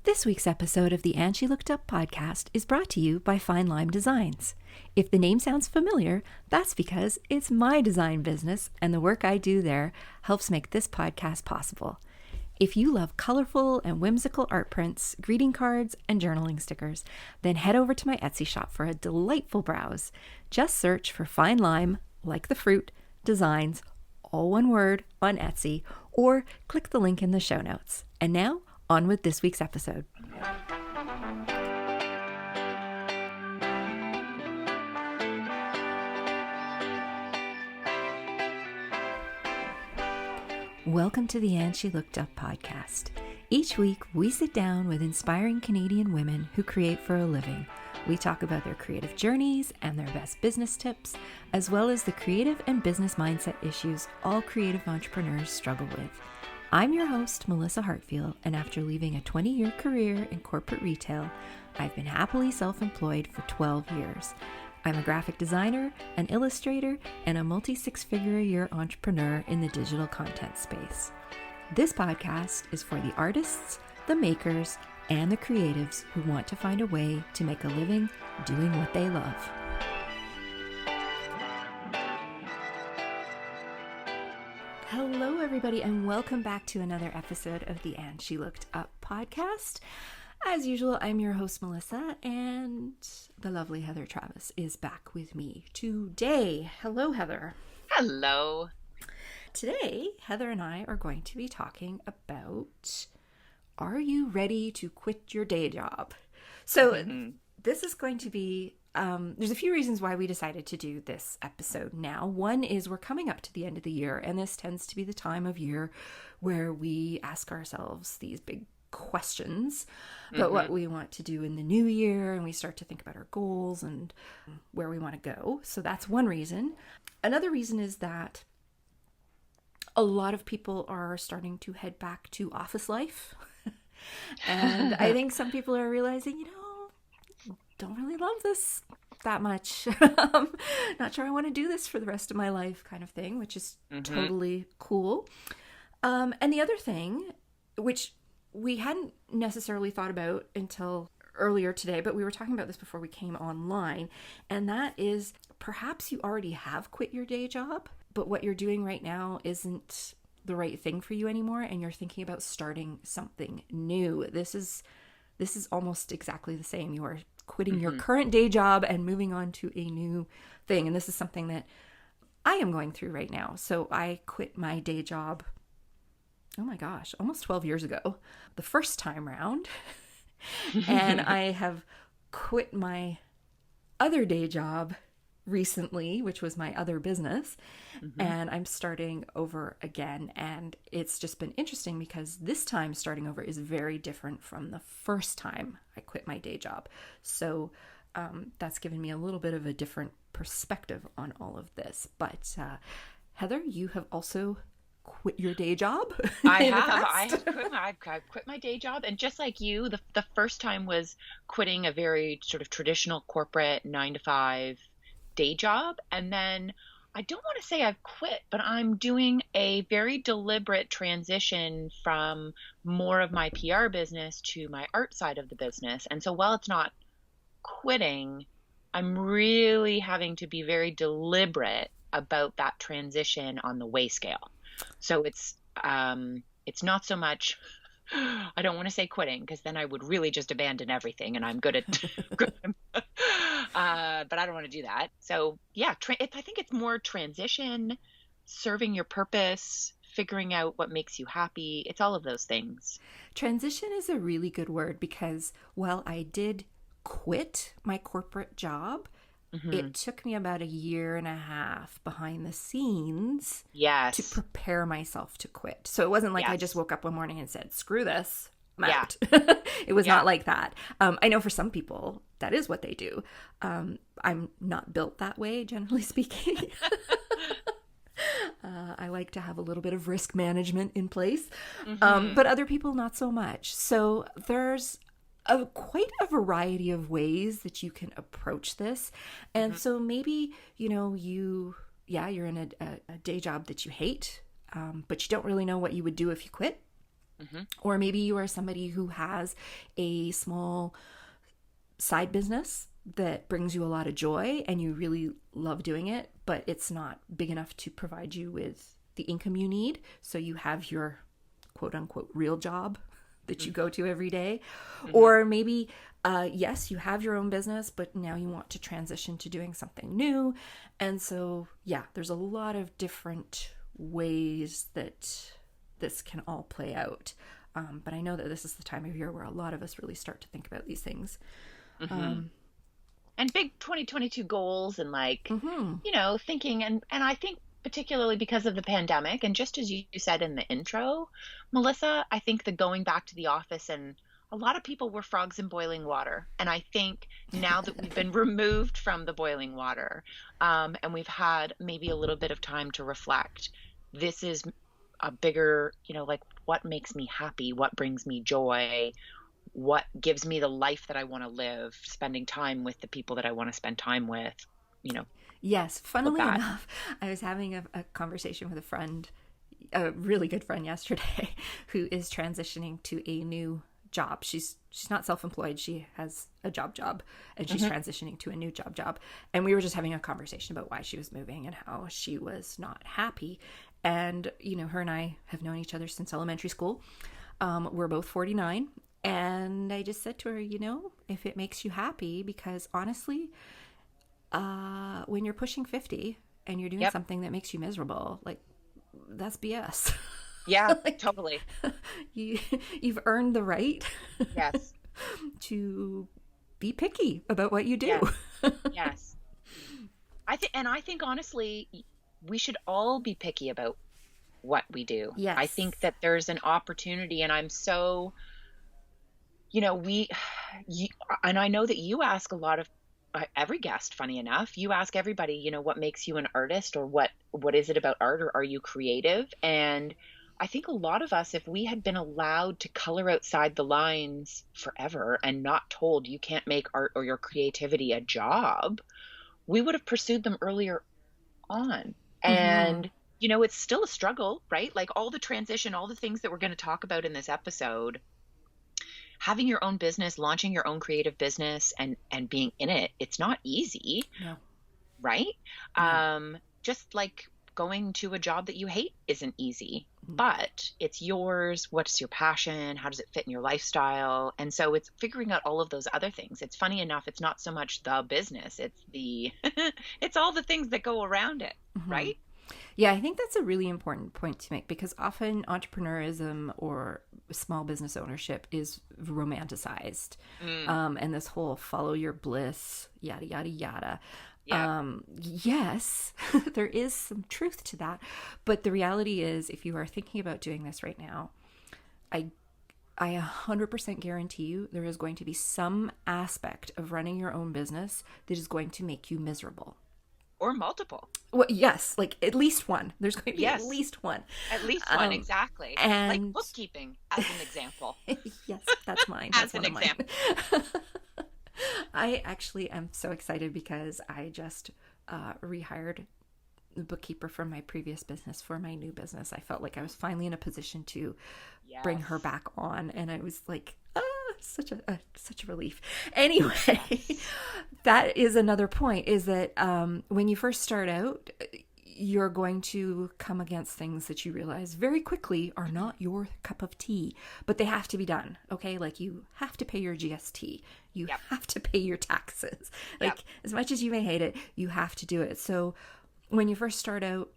This week's episode of the And She Looked Up podcast is brought to you by Fine Lime Designs. If the name sounds familiar, that's because it's my design business and the work I do there helps make this podcast possible. If you love colorful and whimsical art prints, greeting cards, and journaling stickers, then head over to my Etsy shop for a delightful browse. Just search for Fine Lime, like the fruit, designs, all one word, on Etsy, or click the link in the show notes. And now, on with this week's episode. Welcome to the And She Looked Up podcast. Each week, we sit down with inspiring Canadian women who create for a living. We talk about their creative journeys and their best business tips, as well as the creative and business mindset issues all creative entrepreneurs struggle with. I'm your host, Melissa Hartfield, and after leaving a 20-year career in corporate retail, I've been happily self-employed for 12 years. I'm a graphic designer, an illustrator, and a multi-six-figure-a-year entrepreneur in the digital content space. This podcast is for the artists, the makers, and the creatives who want to find a way to make a living doing what they love. Hello, everybody, and welcome back to another episode of the And She Looked Up podcast. As usual, I'm your host, Melissa, and the lovely Heather Travis is back with me today. Hello, Heather. Hello. Today, Heather and I are going to be talking about, are you ready to quit your day job? So this is going to be, there's a few reasons why we decided to do this episode now. One is we're coming up to the end of the year, and this tends to be the time of year where we ask ourselves these big questions about what we want to do in the new year, and we start to think about our goals and where we want to go. So that's one reason. Another reason is that a lot of people are starting to head back to office life. And I think some people are realizing, don't really love this that much. Not sure I want to do this for the rest of my life kind of thing, which is totally cool. And the other thing, which we hadn't necessarily thought about until earlier today, but we were talking about this before we came online, and that is perhaps you already have quit your day job, but what you're doing right now isn't the right thing for you anymore, and you're thinking about starting something new. This is almost exactly the same. You are quitting your current day job and moving on to a new thing, and this is something that I am going through right now. So I quit my day job, oh my gosh, almost 12 years ago, the first time round. And I have quit my other day job recently, which was my other business, and I'm starting over again. And it's just been interesting because this time starting over is very different from the first time I quit my day job. So that's given me a little bit of a different perspective on all of this. But Heather, you have also quit your day job? I've quit my day job, and just like you, the first time was quitting a very sort of traditional corporate 9-to-5 day job, and then I don't want to say I've quit, but I'm doing a very deliberate transition from more of my PR business to my art side of the business. And so while it's not quitting, I'm really having to be very deliberate about that transition on the weigh scale. So it's not so much, I don't want to say quitting, because then I would really just abandon everything, and I'm good at but I don't want to do that. So yeah, I think it's more transition, serving your purpose, figuring out what makes you happy. It's all of those things. Transition is a really good word, because while I did quit my corporate job, it took me about 1.5 years behind the scenes to prepare myself to quit. So it wasn't like I just woke up one morning and said, screw this, I'm out. It was not like that. I know for some people that is what they do. I'm not built that way, generally speaking. I like to have a little bit of risk management in place, but other people not so much. So there's quite a variety of ways that you can approach this. And so maybe, you're in a day job that you hate, but you don't really know what you would do if you quit. Or maybe you are somebody who has a small side business that brings you a lot of joy and you really love doing it, but it's not big enough to provide you with the income you need. So you have your quote unquote real job that you go to every day. Or maybe, yes, you have your own business, but now you want to transition to doing something new. And so, yeah, there's a lot of different ways that this can all play out. But I know that this is the time of year where a lot of us really start to think about these things. And big 2022 goals and like, you know, thinking. And I think particularly because of the pandemic, and just as you said in the intro, Melissa, I think the going back to the office, and a lot of people were frogs in boiling water. And I think now that we've been removed from the boiling water, and we've had maybe a little bit of time to reflect, this is a bigger, you know, like what makes me happy, what brings me joy, what gives me the life that I want to live, spending time with the people that I want to spend time with, you know. Yes, funnily enough, I was having a conversation with a friend, a really good friend yesterday, who is transitioning to a new job. She's not self-employed. She has a job, and she's transitioning to a new job. And we were just having a conversation about why she was moving and how she was not happy. And, you know, her and I have known each other since elementary school. We're both 49. And I just said to her, you know, if it makes you happy, because honestly, when you're pushing 50 and you're doing something that makes you miserable, like, that's BS. Yeah, like, totally. You've earned the right Yes. to be picky about what you do. Yes. I think honestly, we should all be picky about what we do. Yes. I think that there's an opportunity, and I'm so, you know, and I know that you ask a lot of every guest, funny enough, you ask everybody, you know, what makes you an artist, or what is it about art, or are you creative? And I think a lot of us, if we had been allowed to color outside the lines forever and not told you can't make art or your creativity a job, we would have pursued them earlier on. And, you know, it's still a struggle, right? Like all the transition, all the things that we're going to talk about in this episode, having your own business, launching your own creative business and being in it, it's not easy. No. Right? No. Just like going to a job that you hate isn't easy, but it's yours. What's your passion? How does it fit in your lifestyle? And so it's figuring out all of those other things. It's funny enough, it's not so much the business, it's the it's all the things that go around it, right? Yeah, I think that's a really important point to make, because often entrepreneurism or small business ownership is romanticized. And this whole follow your bliss, yada, yada, yada. Yeah. Yes, there is some truth to that. But the reality is, if you are thinking about doing this right now, I 100% guarantee you there is going to be some aspect of running your own business that is going to make you miserable. Or multiple. Well, yes, like at least one. There's going to be at least one. At least one, exactly. And like bookkeeping, as an example. Yes, that's mine. As an example. I actually am so excited because I just rehired the bookkeeper from my previous business for my new business. I felt like I was finally in a position to bring her back on, and I was like, such a relief. Anyway, that is another point, is that when you first start out, you're going to come against things that you realize very quickly are not your cup of tea, but they have to be done. Okay. Like you have to pay your GST. You have to pay your taxes. Like as much as you may hate it, you have to do it. So when you first start out,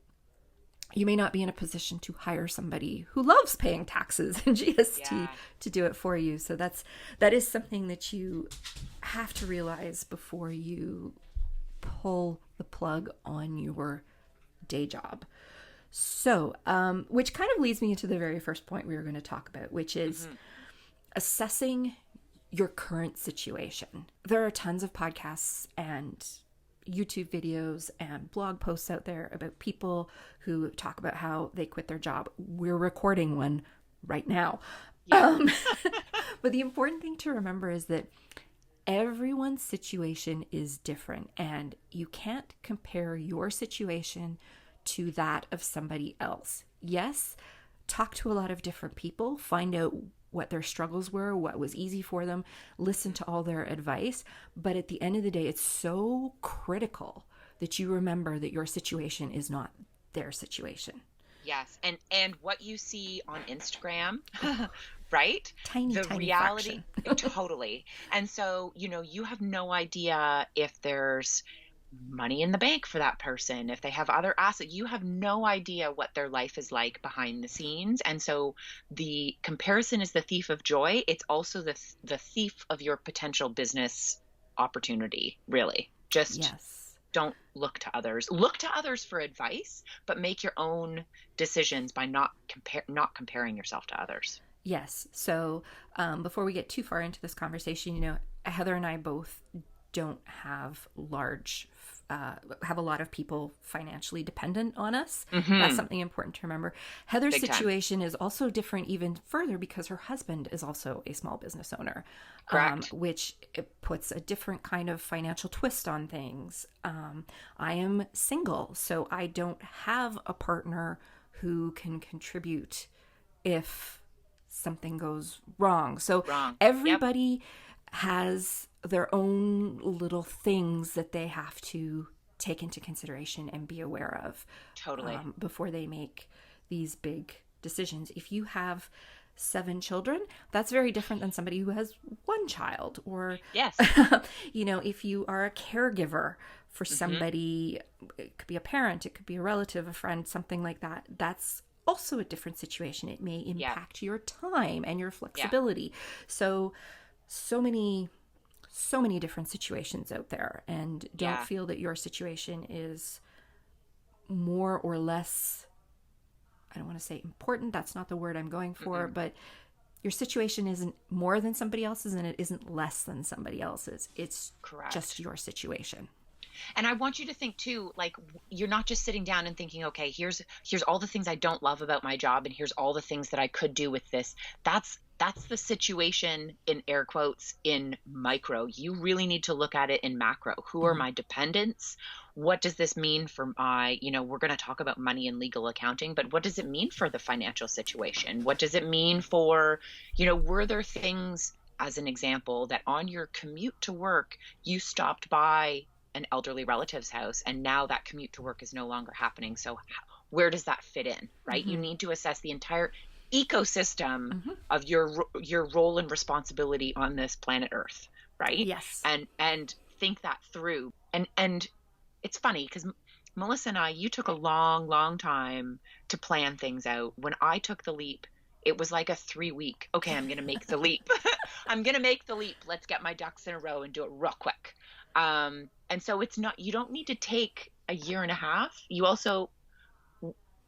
you may not be in a position to hire somebody who loves paying taxes and GST to do it for you. So that is something that you have to realize before you pull the plug on your day job. So, which kind of leads me into the very first point we were going to talk about, which is assessing your current situation. There are tons of podcasts and YouTube videos and blog posts out there about people who talk about how they quit their job. We're recording one right now. But the important thing to remember is that everyone's situation is different, and you can't compare your situation to that of somebody else. Yes, talk to a lot of different people, find out what their struggles were, what was easy for them, listen to all their advice. But at the end of the day, it's so critical that you remember that your situation is not their situation. Yes. And what you see on Instagram, right? Tiny, The tiny reality, fraction. totally. And so, you have no idea if there's money in the bank for that person, if they have other assets. You have no idea what their life is like behind the scenes. And so the comparison is the thief of joy. It's also the thief of your potential business opportunity, really. Just Yes. don't look to others. Look to others for advice, but make your own decisions by not comparing yourself to others. Yes. So before we get too far into this conversation, Heather and I both don't have have a lot of people financially dependent on us. That's something important to remember. Heather's Big time. situation is also different even further because her husband is also a small business owner, Correct. which it puts a different kind of financial twist on things. I am single, so I don't have a partner who can contribute if something goes wrong. So Wrong. Yep. everybody has their own little things that they have to take into consideration and be aware of Totally. before they make these big decisions. If you have 7 children, that's very different than somebody who has 1 child. Or, Yes. if you are a caregiver for somebody, it could be a parent, it could be a relative, a friend, something like that. That's also a different situation. It may impact your time and your flexibility. So many different situations out there, and don't feel that your situation is more or less, I don't want to say important, that's not the word I'm going for, but your situation isn't more than somebody else's and it isn't less than somebody else's. It's Correct. just your situation. And I want you to think too, like, you're not just sitting down and thinking, okay, here's all the things I don't love about my job, and here's all the things that I could do with this. That's the situation, in air quotes, in micro. You really need to look at it in macro. Who are my dependents? What does this mean for my, we're going to talk about money and legal accounting, but what does it mean for the financial situation? What does it mean for, were there things, as an example, that on your commute to work, you stopped by an elderly relative's house and now that commute to work is no longer happening? So where does that fit in, right? You need to assess the entire ecosystem of your role and responsibility on this planet Earth, right? Yes. And think that through. And it's funny because Melissa and I, you took a long time to plan things out. When I took the leap, it was like a 3-week, okay, I'm going to make the leap. I'm going to make the leap. Let's get my ducks in a row and do it real quick. And so you don't need to take a year and a half.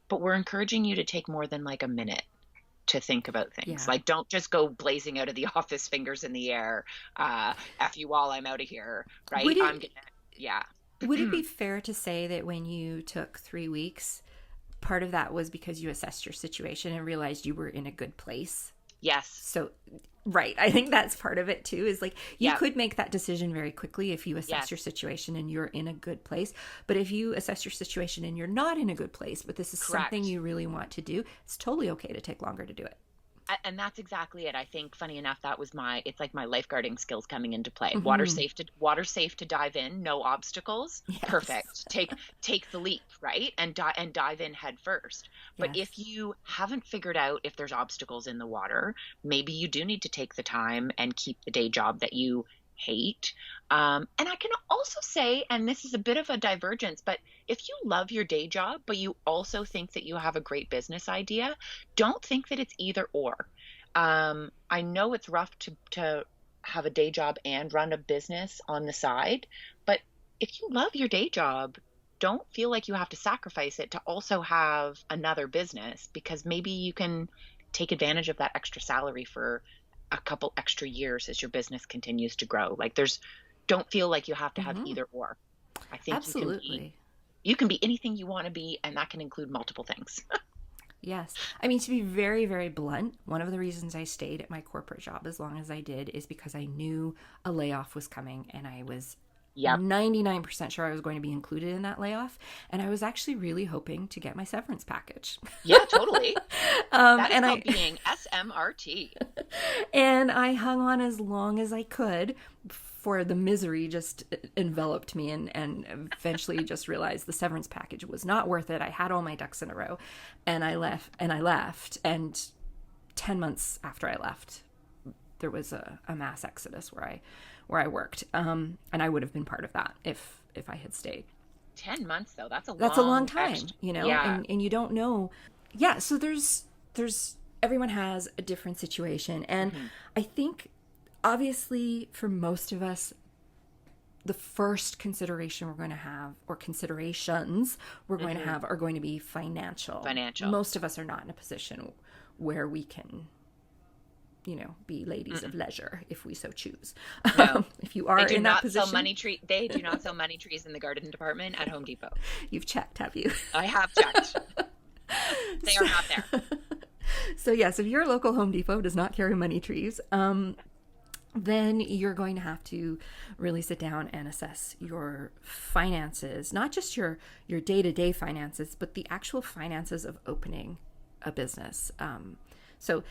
But we're encouraging you to take more than like a minute to think about things. Yeah. Like, don't just go blazing out of the office, fingers in the air. F you all, I'm out of here. Right. Would it be fair to say that when you took 3 weeks, part of that was because you assessed your situation and realized you were in a good place? Yes. So, right. I think that's part of it too, is like you could make that decision very quickly if you assess your situation and you're in a good place. But if you assess your situation and you're not in a good place, but this is something you really want to do, it's totally okay to take longer to do it. And that's exactly it. I think, funny enough, it's like my lifeguarding skills coming into play. Water safe to dive in, no obstacles. Yes. Perfect. Take the leap, right? And dive in head first. But if you haven't figured out if there's obstacles in the water, maybe you do need to take the time and keep the day job that you hate. And I can also say, and this is a bit of a divergence, but if you love your day job, but you also think that you have a great business idea, don't think that it's either or. I know it's rough to have a day job and run a business on the side, but if you love your day job, don't feel like you have to sacrifice it to also have another business, because maybe you can take advantage of that extra salary for a couple extra years as your business continues to grow. Like, don't feel like you have to have either or. I think absolutely you can be anything you want to be, and that can include multiple things. Yes. I mean, to be very, very blunt, one of the reasons I stayed at my corporate job as long as I did is because I knew a layoff was coming and I was Yep. 99% sure I was going to be included in that layoff. And I was actually really hoping to get my severance package. Yeah, totally. That is called being SMRT. And I hung on as long as I could for the misery just enveloped me, and eventually just realized the severance package was not worth it. I had all my ducks in a row, and I left. And 10 months after I left, there was a mass exodus where I worked. And I would have been part of that if I had stayed. 10 months though, that's a long time, you know, yeah. and you don't know. Yeah. So there's everyone has a different situation. And I think obviously for most of us, the first consideration we're going to have, or considerations we're going to have, are going to be financial. Most of us are not in a position where we can, you know, be ladies of leisure if we so choose. No. If you are in that position. They do not sell money trees in the garden department at Home Depot. You've checked, have you? I have checked. They are not there. So yes, if your local Home Depot does not carry money trees, then you're going to have to really sit down and assess your finances, not just your day-to-day finances, but the actual finances of opening a business. So,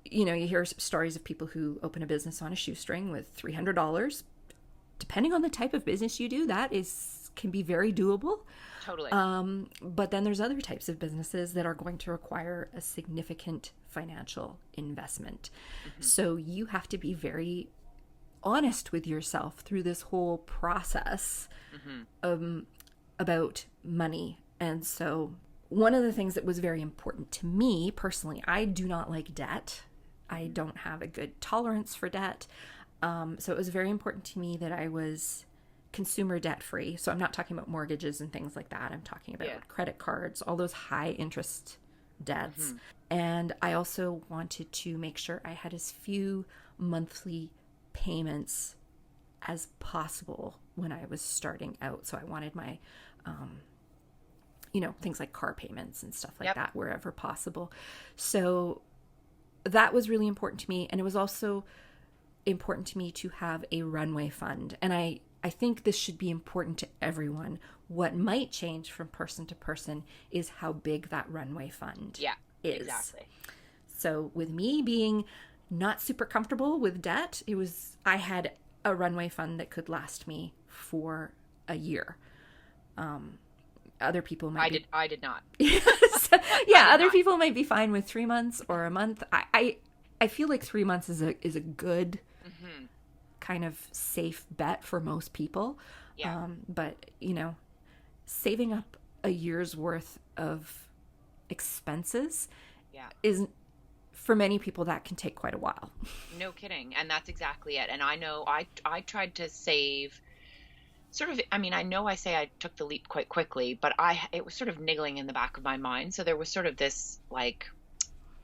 you know, you hear stories of people who open a business on a shoestring with $300. Depending on the type of business you do, that can be very doable. Totally. But then there's other types of businesses that are going to require a significant financial investment. So you have to be very honest with yourself through this whole process about money. And so one of the things that was very important to me personally, I do not like debt. I don't have a good tolerance for debt. So it was very important to me that I was consumer debt free. So I'm not talking about mortgages and things like that. I'm talking about credit cards, all those high interest debts. And I also wanted to make sure I had as few monthly payments as possible when I was starting out. So I wanted my, you know, things like car payments and stuff like that wherever possible. So that was really important to me. And it was also important to me to have a runway fund. And I think this should be important to everyone. What might change from person to person is how big that runway fund is. Exactly. So with me being not super comfortable with debt, I had a runway fund that could last me for a year. Other people might I did not. Other people might be fine with 3 months or a month. I feel like 3 months is a good kind of safe bet for most people. Yeah. But, you know, saving up a year's worth of expenses is, for many people, that can take quite a while. No kidding. And that's exactly it. And I know I tried to save sort of, I mean, I know I say I took the leap quite quickly, but it was sort of niggling in the back of my mind. So there was sort of this like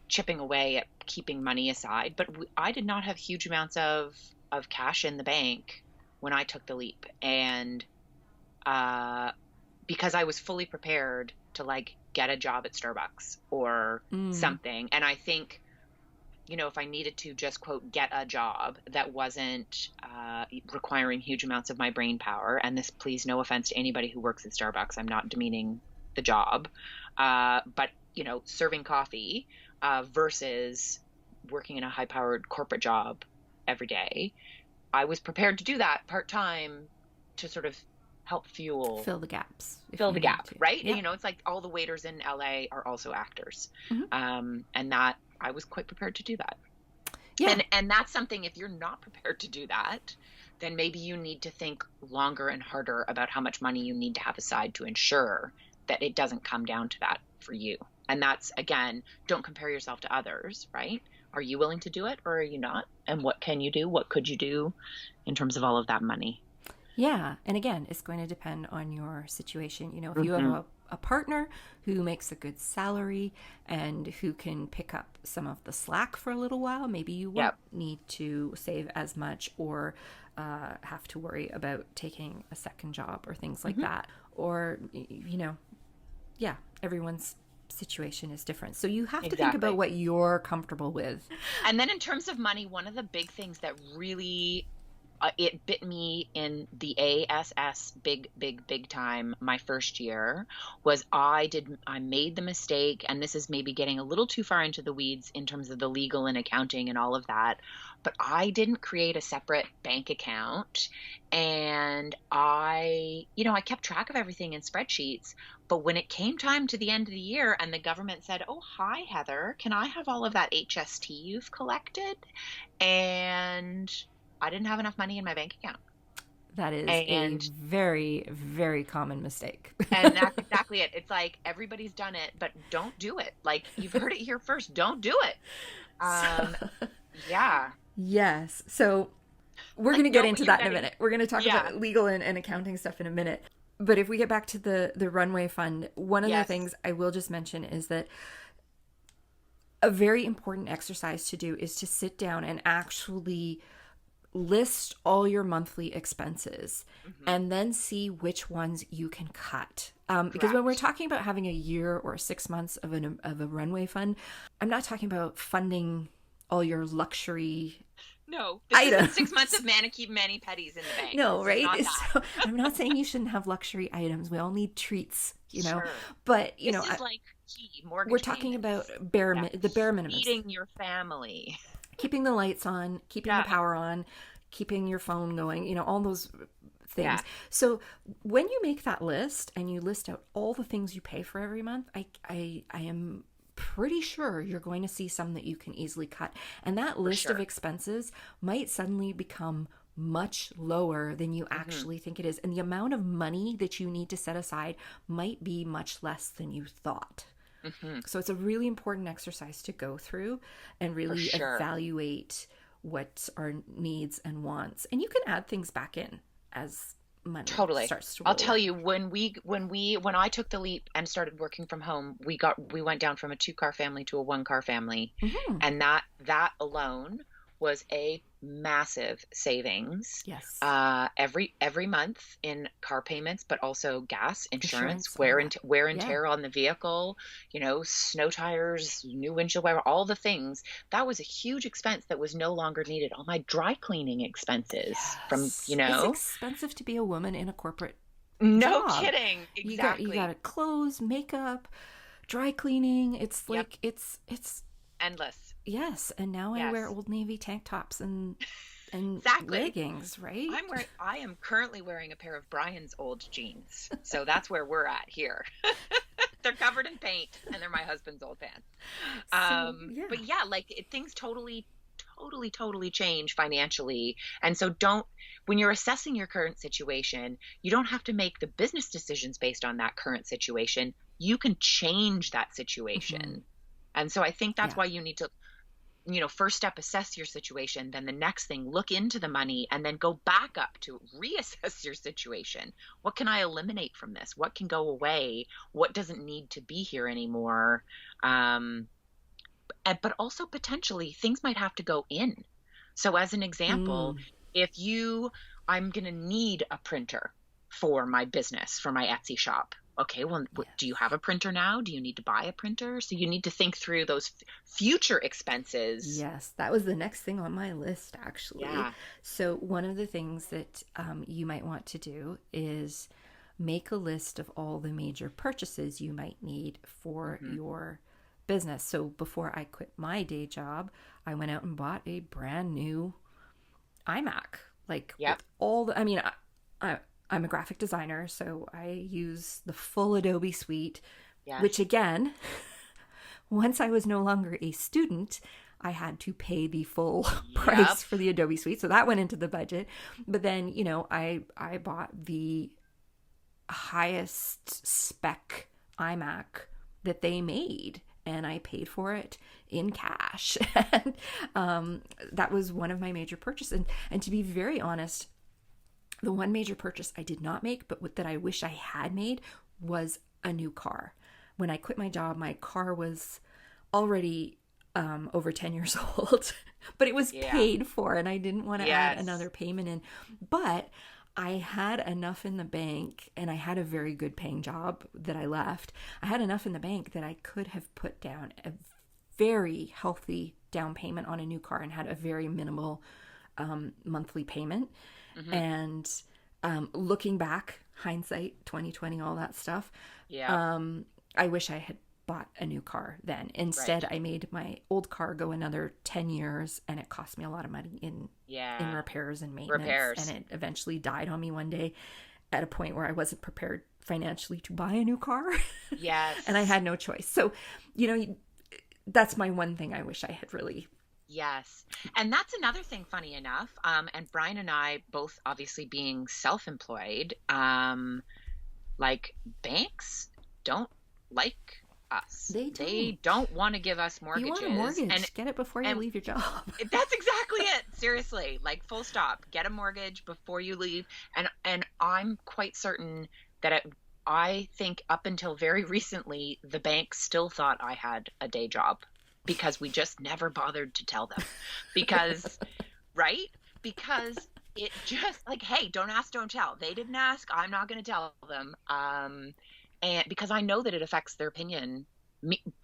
chipping away at keeping money aside, but I did not have huge amounts of cash in the bank when I took the leap. And because I was fully prepared to like get a job at Starbucks or something. And I think, you know, if I needed to just quote, get a job that wasn't requiring huge amounts of my brain power, and this, please, no offense to anybody who works at Starbucks, I'm not demeaning the job, but, you know, serving coffee versus working in a high powered corporate job every day, I was prepared to do that part-time to sort of help fill the gap, right? Yeah. You know, it's like all the waiters in LA are also actors. And that I was quite prepared to do that. Yeah. And that's something, if you're not prepared to do that, then maybe you need to think longer and harder about how much money you need to have aside to ensure that it doesn't come down to that for you. And that's, again, don't compare yourself to others, right? Are you willing to do it or are you not? And what can you do? What could you do in terms of all of that money? Yeah. And again, it's going to depend on your situation. You know, if you have a partner who makes a good salary and who can pick up some of the slack for a little while, maybe you won't need to save as much or have to worry about taking a second job or things like that. Or, you know, everyone's situation is different. So you have to think about what you're comfortable with. And then in terms of money, one of the big things that really it bit me in the ASS big time. My first year was I made the mistake, and this is maybe getting a little too far into the weeds in terms of the legal and accounting and all of that, but I didn't create a separate bank account. And I kept track of everything in spreadsheets. But when it came time to the end of the year and the government said, "Oh, hi, Heather, can I have all of that HST you've collected?" And I didn't have enough money in my bank account. That is a And very, very common mistake. and that's exactly it. It's like everybody's done it, but don't do it. Like, you've heard it here first. Don't do it. So, Yeah. yes. So we're going to No, get into you're that in a ready. minute. We're going to talk Yeah. about legal and accounting stuff in a minute. But if we get back to the runway fund, one of the Yes. things I will just mention is that a very important exercise to do is to sit down and actually list all your monthly expenses and then see which ones you can cut. Because when we're Correct. talking about having a year or 6 months of a runway fund, I'm not talking about funding all your luxury. No, this Items. isn't 6 months of mani-pedis in the bank. No, This is right? not that. So I'm not saying you shouldn't have luxury items. We all need treats, Sure. But This is like key mortgage we're talking payments. about Yeah. the bare minimum. Feeding your family. Keeping the lights on, keeping Yeah. the power on, keeping your phone going, all those things. Yeah. So when you make that list and you list out all the things you pay for every month, I am pretty sure you're going to see some that you can easily cut. And that list of sure. expenses might suddenly become much lower than you actually think it is. And the amount of money that you need to set aside might be much less than you thought. So it's a really important exercise to go through and really sure. evaluate what our needs and wants. And you can add things back in as money Totally. starts to I'll roll tell in. you, when I took the leap and started working from home, we went down from a 2-car family to a 1-car family. Mhm. And that alone was a massive savings. Yes. Every month in car payments, but also gas, insurance, Insurance, wear all and that. wear and Yeah. tear on the vehicle, snow tires, new windshield wiper, all the things. That was a huge expense that was no longer needed. All my dry cleaning expenses from, Yes. It's expensive to be a woman in a corporate no job. kidding. Exactly. You got clothes, makeup, dry cleaning. It's Yep. like it's Endless. yes. And now I wear Yes. Old Navy tank tops and Exactly. leggings, right? I am currently wearing a pair of Brian's old jeans. So that's where we're at here. They're covered in paint and they're my husband's old pants. Yeah. But yeah, like things totally change financially. And so when you're assessing your current situation, you don't have to make the business decisions based on that current situation. You can change that situation. And so I think that's Yeah. why you need to, first step, assess your situation. Then the next thing, look into the money and then go back up to reassess your situation. What can I eliminate from this? What can go away? What doesn't need to be here anymore? But also potentially things might have to go in. So as an example, I'm going to need a printer for my business, for my Etsy shop. Okay, well, do you have a printer now? Do you need to buy a printer? So you need to think through those future expenses. Yes, that was the next thing on my list, actually. Yeah. So one of the things that you might want to do is make a list of all the major purchases you might need for your business. So before I quit my day job, I went out and bought a brand new iMac. Like Yep. with all the, I'm a graphic designer, so I use the full Adobe suite, Yes. which again, once I was no longer a student, I had to pay the full price for the Adobe suite. So that went into the budget. But then, I bought the highest spec iMac that they made, and I paid for it in cash. And that was one of my major purchases. And to be very honest, the one major purchase I did not make, but that I wish I had made, was a new car. When I quit my job, my car was already over 10 years old, but it was paid for, and I didn't want to add another payment in. But I had enough in the bank, and I had a very good paying job that I left. I had enough in the bank that I could have put down a very healthy down payment on a new car and had a very minimal monthly payment. Mm-hmm. And looking back, hindsight, 2020, all that stuff, Yeah. I wish I had bought a new car then. Instead, Right. I made my old car go another 10 years, and it cost me a lot of money in Yeah. repairs and maintenance. Repairs. And it eventually died on me one day at a point where I wasn't prepared financially to buy a new car. Yes. And I had no choice. So, that's my one thing I wish I had really. Yes. And that's another thing, funny enough. And Brian and I both obviously being self-employed, like banks don't like us. They don't want to give us mortgages. You want a mortgage, and get it before you leave your job. That's exactly it. Seriously, like full stop. Get a mortgage before you leave. And I'm quite certain that I think up until very recently, the bank still thought I had a day job because we just never bothered to tell them. Because, right? Because it just like, hey, don't ask, don't tell. They didn't ask. I'm not going to tell them. And because I know that it affects their opinion,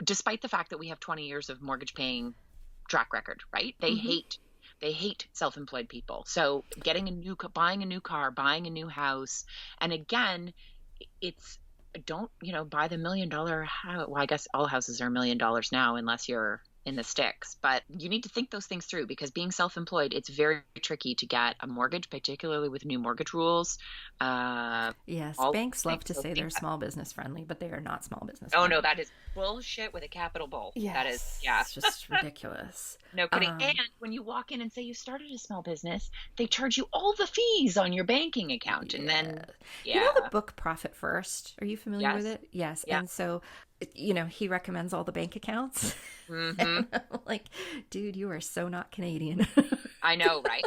despite the fact that we have 20 years of mortgage paying track record, right? They hate self-employed people. So buying a new car, buying a new house. And again, don't, buy the $1 million house. Well, I guess all houses are $1 million now, unless you're in the sticks, but you need to think those things through because being self-employed, it's very tricky to get a mortgage, particularly with new mortgage rules. Yes, banks love to say they're small business friendly, but they are not small business friendly. Oh no, that is bullshit with a capital bull. Yes, that is, yeah, it's just ridiculous. No kidding. And when you walk in and say you started a small business, they charge you all the fees on your banking account, and then you know the book Profit First. Are you familiar with it? Yes, yeah. And so he recommends all the bank accounts. Mm-hmm. And I'm like, dude, you are so not Canadian. I know, right?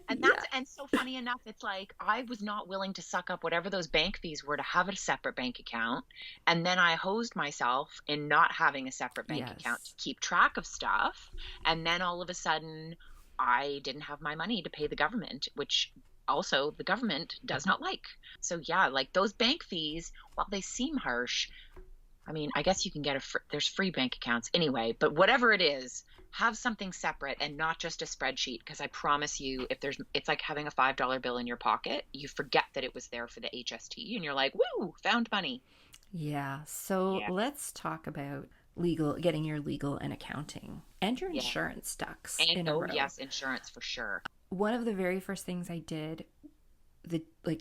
And so funny enough, it's like I was not willing to suck up whatever those bank fees were to have a separate bank account. And then I hosed myself in not having a separate bank account to keep track of stuff. And then all of a sudden I didn't have my money to pay the government, which also the government does not like. So yeah, like those bank fees, while they seem harsh, I mean, I guess you can get there's free bank accounts anyway, but whatever it is, have something separate and not just a spreadsheet. Because I promise you, it's like having a $5 bill in your pocket. You forget that it was there for the HST and you're like, woo, found money. Yeah. So let's talk about getting your legal and accounting and your insurance ducks in a row. Yes, insurance for sure. One of the very first things I did,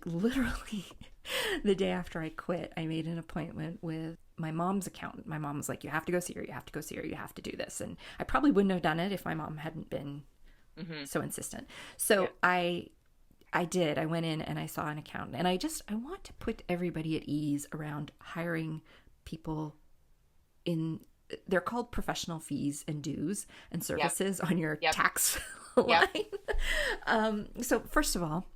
literally the day after I quit, I made an appointment with my mom's accountant. My mom was like, you have to go see her, you have to go see her, you have to do this. And I probably wouldn't have done it if my mom hadn't been so insistent. So I did. I went in and I saw an accountant. And I want to put everybody at ease around hiring people they're called professional fees and dues and services on your tax line. So first of all,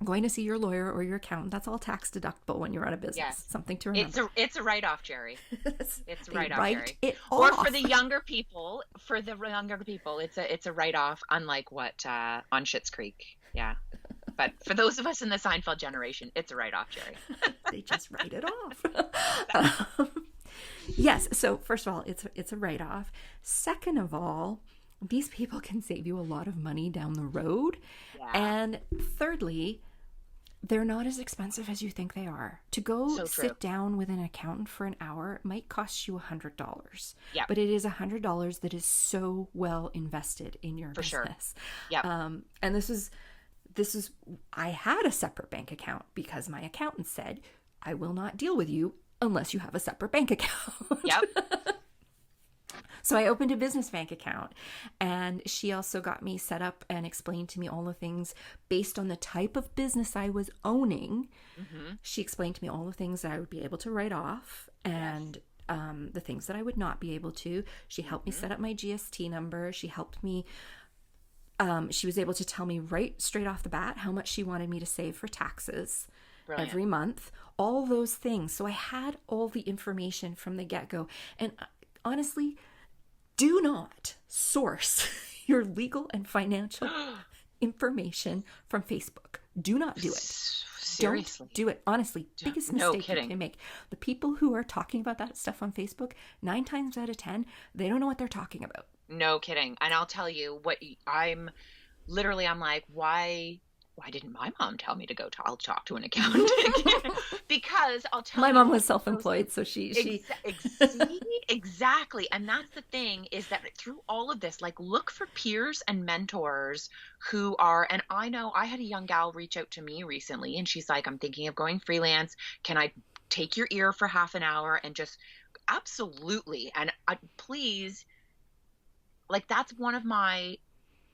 going to see your lawyer or your accountant, that's all tax deductible when you're on a business. Yes. Something to remember. It's a write-off, Jerry. It's a write-off, Jerry. Or for the younger people, it's a write-off, unlike what on Schitt's Creek. Yeah. But for those of us in the Seinfeld generation, it's a write-off, Jerry. They just write it off. Yes. So first of all, it's a write-off. Second of all, these people can save you a lot of money down the road. Yeah. And thirdly, they're not as expensive as you think they are. To go sit down with an accountant for an hour might cost you $100. Yeah. But it is $100 that is so well invested in your business. Sure. Yeah. And this is I had a separate bank account because my accountant said, I will not deal with you unless you have a separate bank account. Yep. So I opened a business bank account, and she also got me set up and explained to me all the things based on the type of business I was owning. Mm-hmm. She explained to me all the things that I would be able to write off and the things that I would not be able to. She helped me set up my GST number. She helped me. She was able to tell me right straight off the bat how much she wanted me to save for taxes. Brilliant. Every month, all those things. So I had all the information from the get-go. And honestly, do not source your legal and financial information from Facebook. Do not do it. Seriously. Don't do it. Honestly, biggest mistake you can make. The people who are talking about that stuff on Facebook, 9 times out of 10, they don't know what they're talking about. No kidding. And I'll tell you I'm like, why didn't my mom tell me to I'll talk to an accountant? Because I'll tell My you mom what was those self-employed, so she see, exactly. And that's the thing, is that through all of this, like, look for peers and mentors who are, and I know I had a young gal reach out to me recently and she's like, I'm thinking of going freelance. Can I take your ear for half an hour and just, absolutely. And please, like, that's one of my,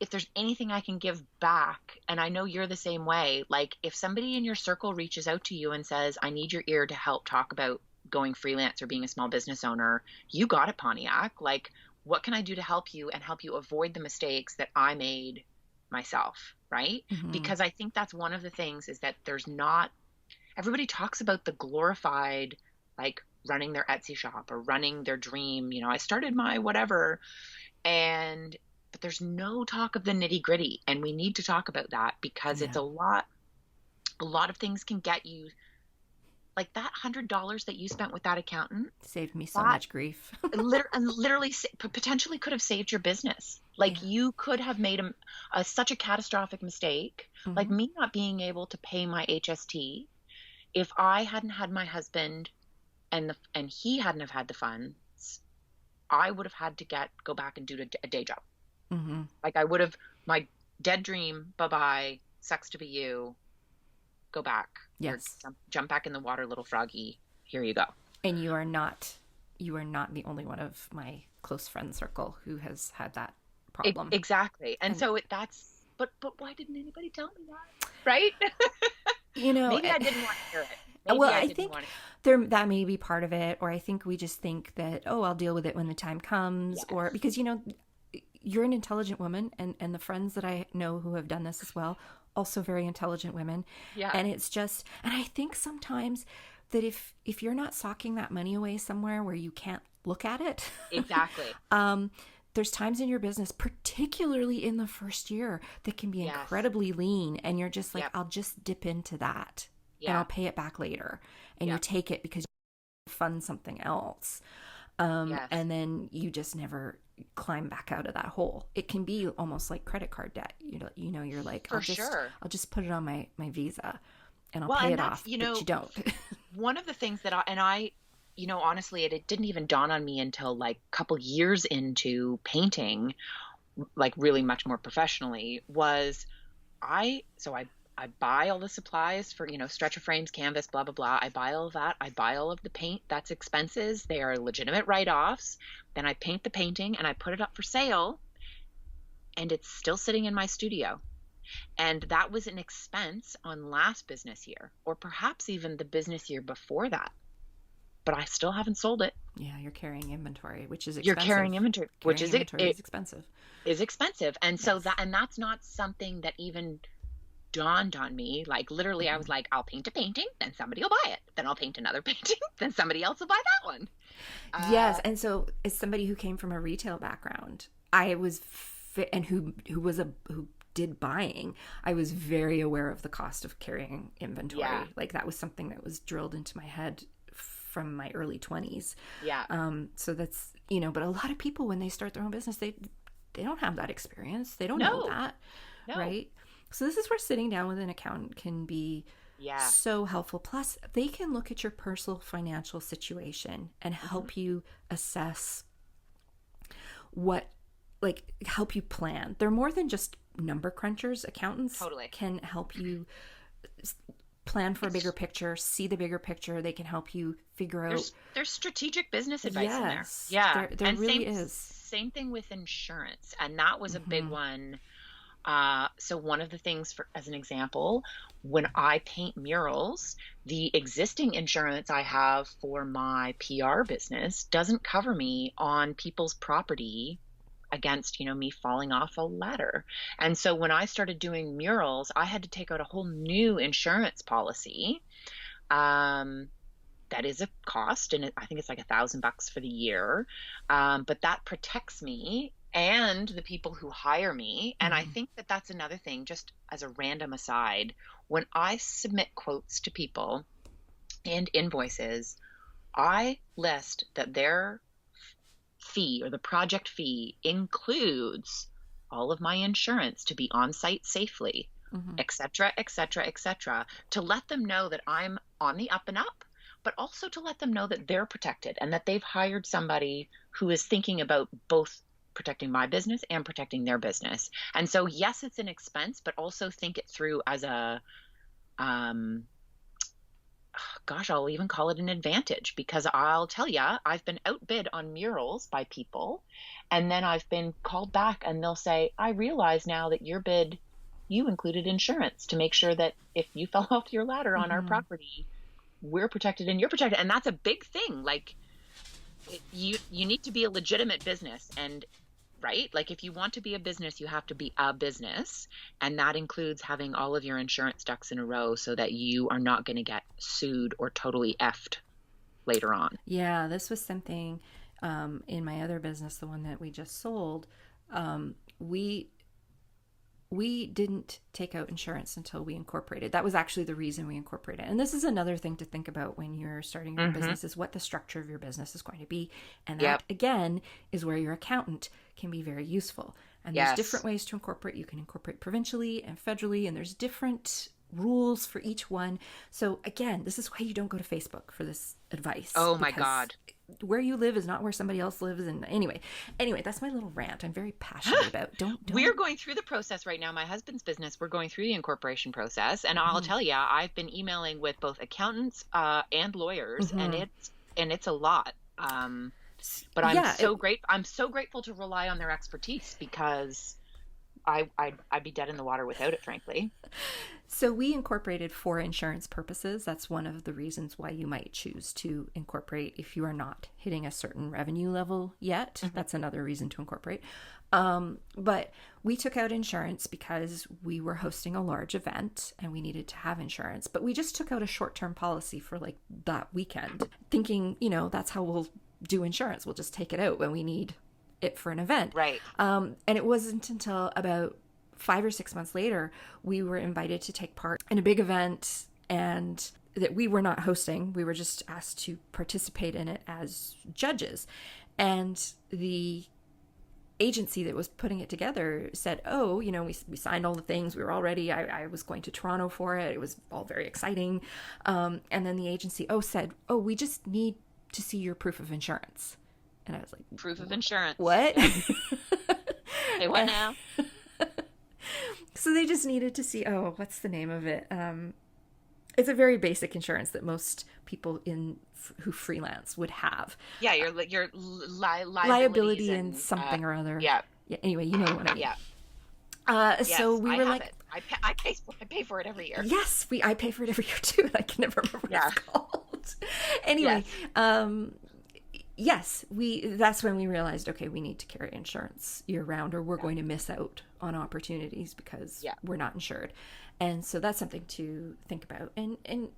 if there's anything I can give back, and I know you're the same way, like, if somebody in your circle reaches out to you and says, I need your ear to help talk about going freelance or being a small business owner, you got it, Pontiac. Like, what can I do to help you and help you avoid the mistakes that I made myself? Right. Mhm. Because I think that's one of the things, is that there's not, everybody talks about the glorified, like, running their Etsy shop or running their dream. I started my whatever, and but there's no talk of the nitty gritty, and we need to talk about that, because it's Yeah. a lot of things can get you, like that $100 that you spent with that accountant, Saved me so that much grief. literally potentially could have saved your business. Like, Yeah. you could have made such a catastrophic mistake, like Mhm. me not being able to pay my HST. If I hadn't had my husband, and he hadn't have had the funds, I would have had to go back and do a day job. Mhm. Like, I would have, my dead dream, bye bye, sucks to be you, go back. Here, Yes. jump back in the water, little froggy. Here you go. And you are not the only one of my close friend circle who has had that problem. Exactly. And And so but why didn't anybody tell me that? Right? you know, Maybe I didn't want to hear it. well, Maybe I I didn't think want to. that may be part of it, or I think we just think that, oh, I'll deal with it when the time comes, or Yes. because you're an intelligent woman, and the friends that I know who have done this as well, also very intelligent women. Yeah. And it's just, and I think sometimes that if you're not socking that money away somewhere where you can't look at it, Exactly. there's times in your business, particularly in the first year, that can be Yes. incredibly lean, and you're just like, Yep. I'll just dip into that and Yeah. I'll pay it back later. And you Yep. take it because you fund something else. Yes. And then you just never climb back out of that hole. It can be almost like credit card debt. You're like, For sure. I'll just put it on my Visa and I'll Well, pay and it that's, off, but you don't. one of the things that honestly, it didn't even dawn on me until like a couple years into painting, like really much more professionally, was I buy all the supplies for, stretcher frames, canvas, blah, blah, blah. I buy all of that. I buy all of the paint. That's expenses. They are legitimate write-offs. Then I paint the painting and I put it up for sale, and it's still sitting in my studio. And that was an expense on last business year, or perhaps even the business year before that. But I still haven't sold it. Yeah, you're carrying inventory, which is You're carrying expensive. inventory, which Carrying is it, inventory it is expensive. is expensive. And so Yes. that's not something that even dawned on me. Like, literally, I was Mhm. like, I'll paint a painting, then somebody will buy it. Then I'll paint another painting, then somebody else will buy that one. Yes, and so as somebody who came from a retail background, I was and who did buying, I was very aware of the cost of carrying inventory. Yeah, Like that was something that was drilled into my head from my early 20s. yeah, So that's, but a lot of people when they start their own business, they don't have that experience. They don't know no, that, no, right? So this is where sitting down with an accountant can be yeah, so helpful. Plus, they can look at your personal financial situation and hmm, help you assess what, like, help you plan. They're more than just number crunchers. Accountants totally. can help you plan for a bigger It's picture, see the bigger picture. They can help you figure out. there's strategic business advice in there. Yes, Yeah, there and really same is. same thing with insurance, and that was a big Mm-hmm. one. So one of the things, for as an example, when I paint murals, the existing insurance I have for my PR business doesn't cover me on people's property against, me falling off a ladder. And so when I started doing murals, I had to take out a whole new insurance policy. Um, that is a cost, and I think it's like $1,000 for the year. But that protects me and the people who hire me. And I Mm-hmm. think that that's another thing, just as a random aside, when I submit quotes to people and invoices, I list that their fee or the project fee includes all of my insurance to be on site safely, et cetera, et cetera, et cetera, to let them know that I'm on the up and up, but also to let them know that they're protected and that they've hired somebody who is thinking about both protecting my business and protecting their business. And so, yes, it's an expense, but also think it through as a, gosh, I'll even call it an advantage, because I'll tell you, I've been outbid on murals by people, and then I've been called back and they'll say, I realize now that your bid, you included insurance to make sure that if you fell off your ladder on our property, we're protected and you're protected. And that's a big thing. Like, you need to be a legitimate business, and right? Like, if you want to be a business, you have to be a business. And that includes having all of your insurance ducks in a row so that you are not going to get sued or totally effed later on. Yeah, this was something in my other business, the one that we just sold. We didn't take out insurance until we incorporated. That was actually the reason we incorporated. And this is another thing to think about when you're starting your business, is what the structure of your business is going to be. And that, again, is where your accountant can be very useful. And there's different ways to incorporate. You can incorporate provincially and federally, and there's different rules for each one. So again, this is why you don't go to Facebook for this advice. Oh my God. Where you live is not where somebody else lives. And anyway, that's my little rant. I'm very passionate about. Don't. We're going through the process right now. My husband's business, we're going through the incorporation process, and I'll tell you, I've been emailing with both accountants and lawyers, and it's a lot. But I'm so grateful to rely on their expertise, because I'd be dead in the water without it, frankly. So we incorporated for insurance purposes. That's one of the reasons why you might choose to incorporate if you are not hitting a certain revenue level yet. That's another reason to incorporate. But we took out insurance because we were hosting a large event and we needed to have insurance. But we just took out a short-term policy for like that weekend, thinking, that's how we'll do insurance. We'll just take it out when we need it for an event. Right. And it wasn't until about 5 or 6 months later, we were invited to take part in a big event, and that we were not hosting. We were just asked to participate in it as judges. And the agency that was putting it together said, we signed all the things. We were all ready. I was going to Toronto for it. It was all very exciting. And then the agency said, we just need to see your proof of insurance. And I was like, proof of insurance. What? Hey, what now? So they just needed to see, what's the name of it? It's a very basic insurance that most people who freelance would have. Yeah, your liability and something or other. Yeah. Anyway, you know what I mean. Yeah. So we were like, it. I pay for it every year. Yes, I pay for it every year too, and I can never remember what it's called. Anyway, yes, that's when we realized, okay, we need to carry insurance year round, or we're going to miss out on opportunities because we're not insured. And so that's something to think about. And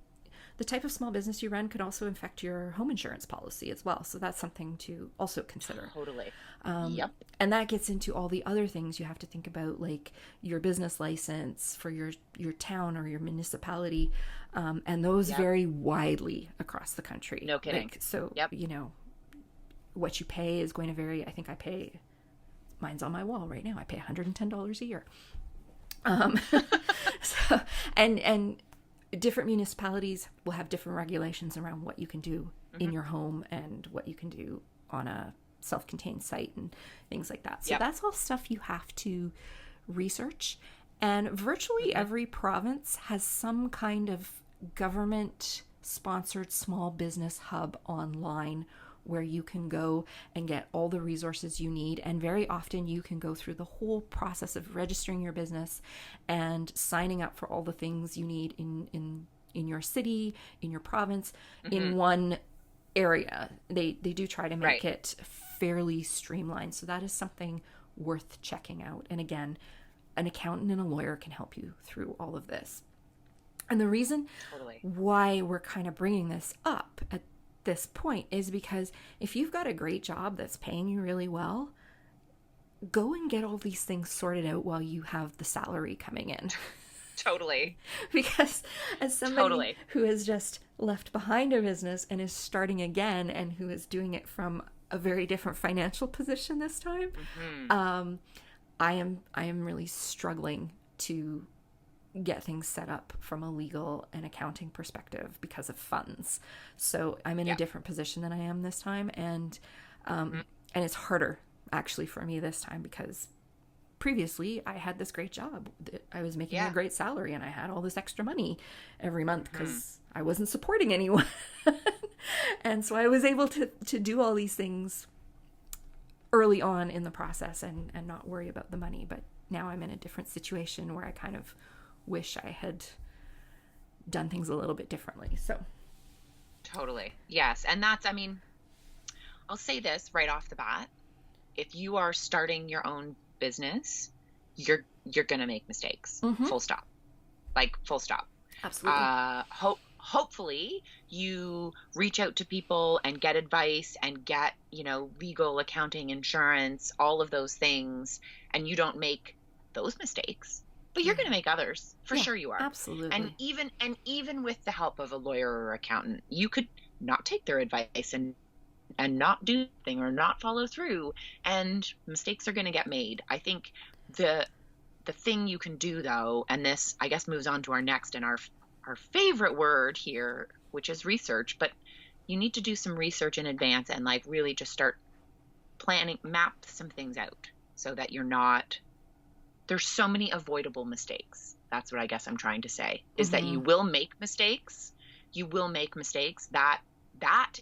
the type of small business you run could also affect your home insurance policy as well. So that's something to also consider. Totally. And that gets into all the other things you have to think about, like your business license for your town or your municipality. And those vary widely across the country. No kidding. What you pay is going to vary. I think mine's on my wall right now. I pay $110 a year. So, and different municipalities will have different regulations around what you can do in your home and what you can do on a self-contained site and things like that. So that's all stuff you have to research. And virtually every province has some kind of government-sponsored small business hub online where you can go and get all the resources you need. And very often you can go through the whole process of registering your business and signing up for all the things you need in your city, in your province, in one area. They do try to make it fairly streamlined. So that is something worth checking out. And again, an accountant and a lawyer can help you through all of this. And the reason why we're kind of bringing this up at this point is because if you've got a great job that's paying you really well, go and get all these things sorted out while you have the salary coming in. Totally. Because as somebody who has just left behind a business and is starting again and who is doing it from a very different financial position this time. I am really struggling to get things set up from a legal and accounting perspective because of funds. So I'm in a different position than I am this time, and it's harder actually for me this time because previously I had this great job. I was making a great salary and I had all this extra money every month because I wasn't supporting anyone. And so I was able to do all these things early on in the process and not worry about the money. But now I'm in a different situation where I kind of wish I had done things a little bit differently. So totally. Yes. And that's, I mean, I'll say this right off the bat. If you are starting your own business, you're going to make mistakes. Full stop. Like full stop. Absolutely. Hopefully you reach out to people and get advice and get, legal, accounting, insurance, all of those things, and you don't make those mistakes. But you're going to make others. For sure you are. Absolutely. And even with the help of a lawyer or accountant, you could not take their advice and not do anything or not follow through, and mistakes are going to get made. I think the thing you can do though, and this I guess moves on to our next and our favorite word here, which is research, but you need to do some research in advance and like really just start planning, map some things out so that you're not, there's so many avoidable mistakes. That's what I guess I'm trying to say, is that you will make mistakes. You will make mistakes. That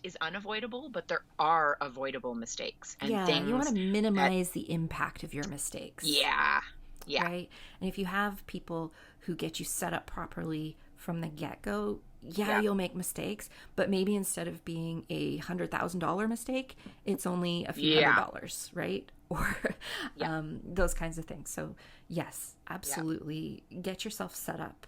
is unavoidable, but there are avoidable mistakes. And you want to minimize the impact of your mistakes. Yeah. Right? And if you have people who get you set up properly from the get-go, you'll make mistakes, but maybe instead of being $100,000 mistake, it's only a few $100, right? Or those kinds of things. So yes, absolutely. Get yourself set up.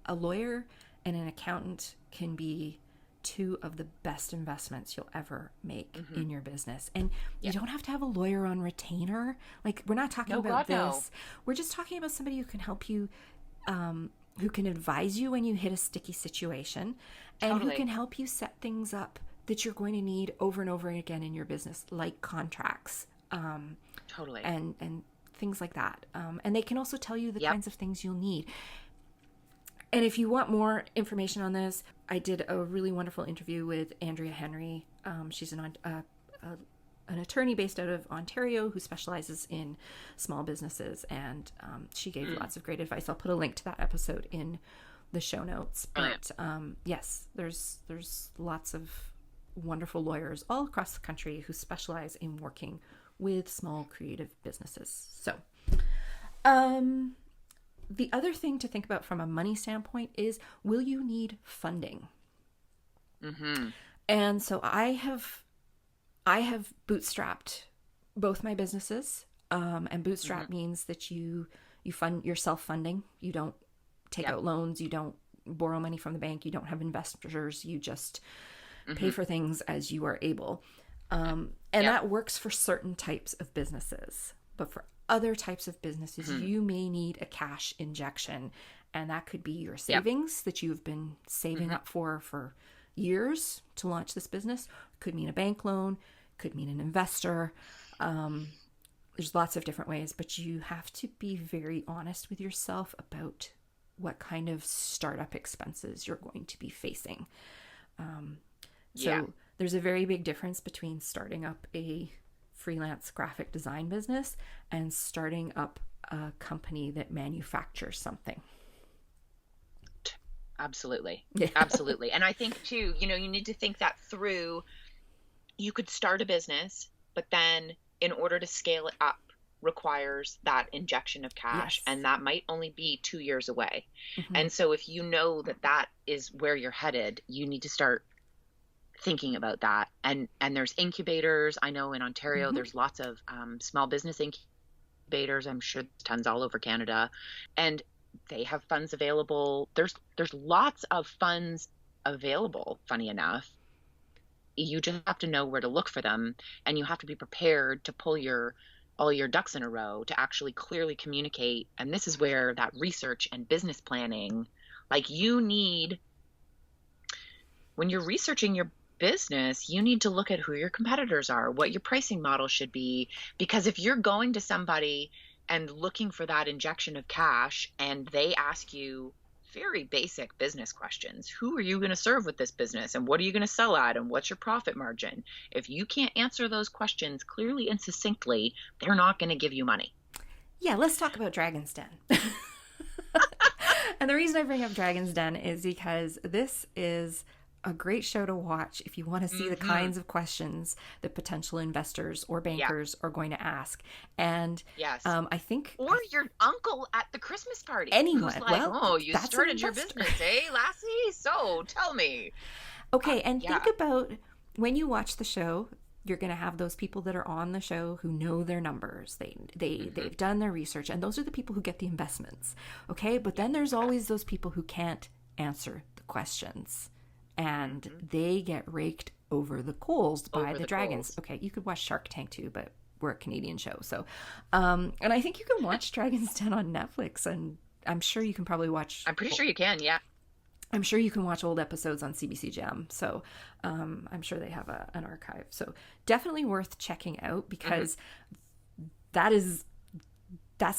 A lawyer and an accountant can be two of the best investments you'll ever make in your business. And you don't have to have a lawyer on retainer. Like, we're not talking about this. No. We're just talking about somebody who can help you, who can advise you when you hit a sticky situation, and who can help you set things up that you're going to need over and over again in your business, like contracts, and things like that. And they can also tell you the kinds of things you'll need. And if you want more information on this, I did a really wonderful interview with Andrea Henry. She's an attorney based out of Ontario who specializes in small businesses, and she gave lots of great advice. I'll put a link to that episode in the show notes. But yes, there's lots of wonderful lawyers all across the country who specialize in working with small creative businesses. So, the other thing to think about from a money standpoint is, will you need funding? And so I have bootstrapped both my businesses. And bootstrap means that you fund, you're self-funding. You don't take out loans. You don't borrow money from the bank. You don't have investors. You just pay for things as you are able. And that works for certain types of businesses. But for other types of businesses, you may need a cash injection. And that could be your savings that you've been saving up for years to launch this business. Could mean a bank loan, could mean an investor. There's lots of different ways, but you have to be very honest with yourself about what kind of startup expenses you're going to be facing. So there's a very big difference between starting up a freelance graphic design business and starting up a company that manufactures something. Absolutely. Absolutely. And I think too, you need to think that through. You could start a business, but then in order to scale it up requires that injection of cash. And that might only be 2 years away. And so if you know that is where you're headed, you need to start thinking about that. And there's incubators. I know in Ontario, there's lots of small business incubators. I'm sure tons all over Canada. And they have funds available. There's lots of funds available, funny enough. You just have to know where to look for them, and you have to be prepared to pull all your ducks in a row to actually clearly communicate. And this is where that research and business planning, like, you need, when you're researching business, you need to look at who your competitors are, what your pricing model should be. Because if you're going to somebody and looking for that injection of cash and they ask you very basic business questions, who are you going to serve with this business? And what are you going to sell at? And what's your profit margin? If you can't answer those questions clearly and succinctly, they're not going to give you money. Yeah, let's talk about Dragon's Den. And the reason I bring up Dragon's Den is because this is a great show to watch if you want to see the kinds of questions that potential investors or bankers are going to ask. And I think... Or your uncle at the Christmas party. Anyone. Who's like, oh, you started your business, eh, Lassie? So tell me. Okay, and think about when you watch the show, you're going to have those people that are on the show who know their numbers. They've done their research, and those are the people who get the investments. Okay, but then there's always those people who can't answer the questions, and they get raked over the coals by the dragons. Okay, you could watch Shark Tank too, but we're a Canadian show, so and I think you can watch Dragon's Den on Netflix, and I'm sure you can probably watch. I'm pretty sure you can. Yeah. I'm sure you can watch old episodes on CBC Gem. So I'm sure they have an archive. So definitely worth checking out, because that's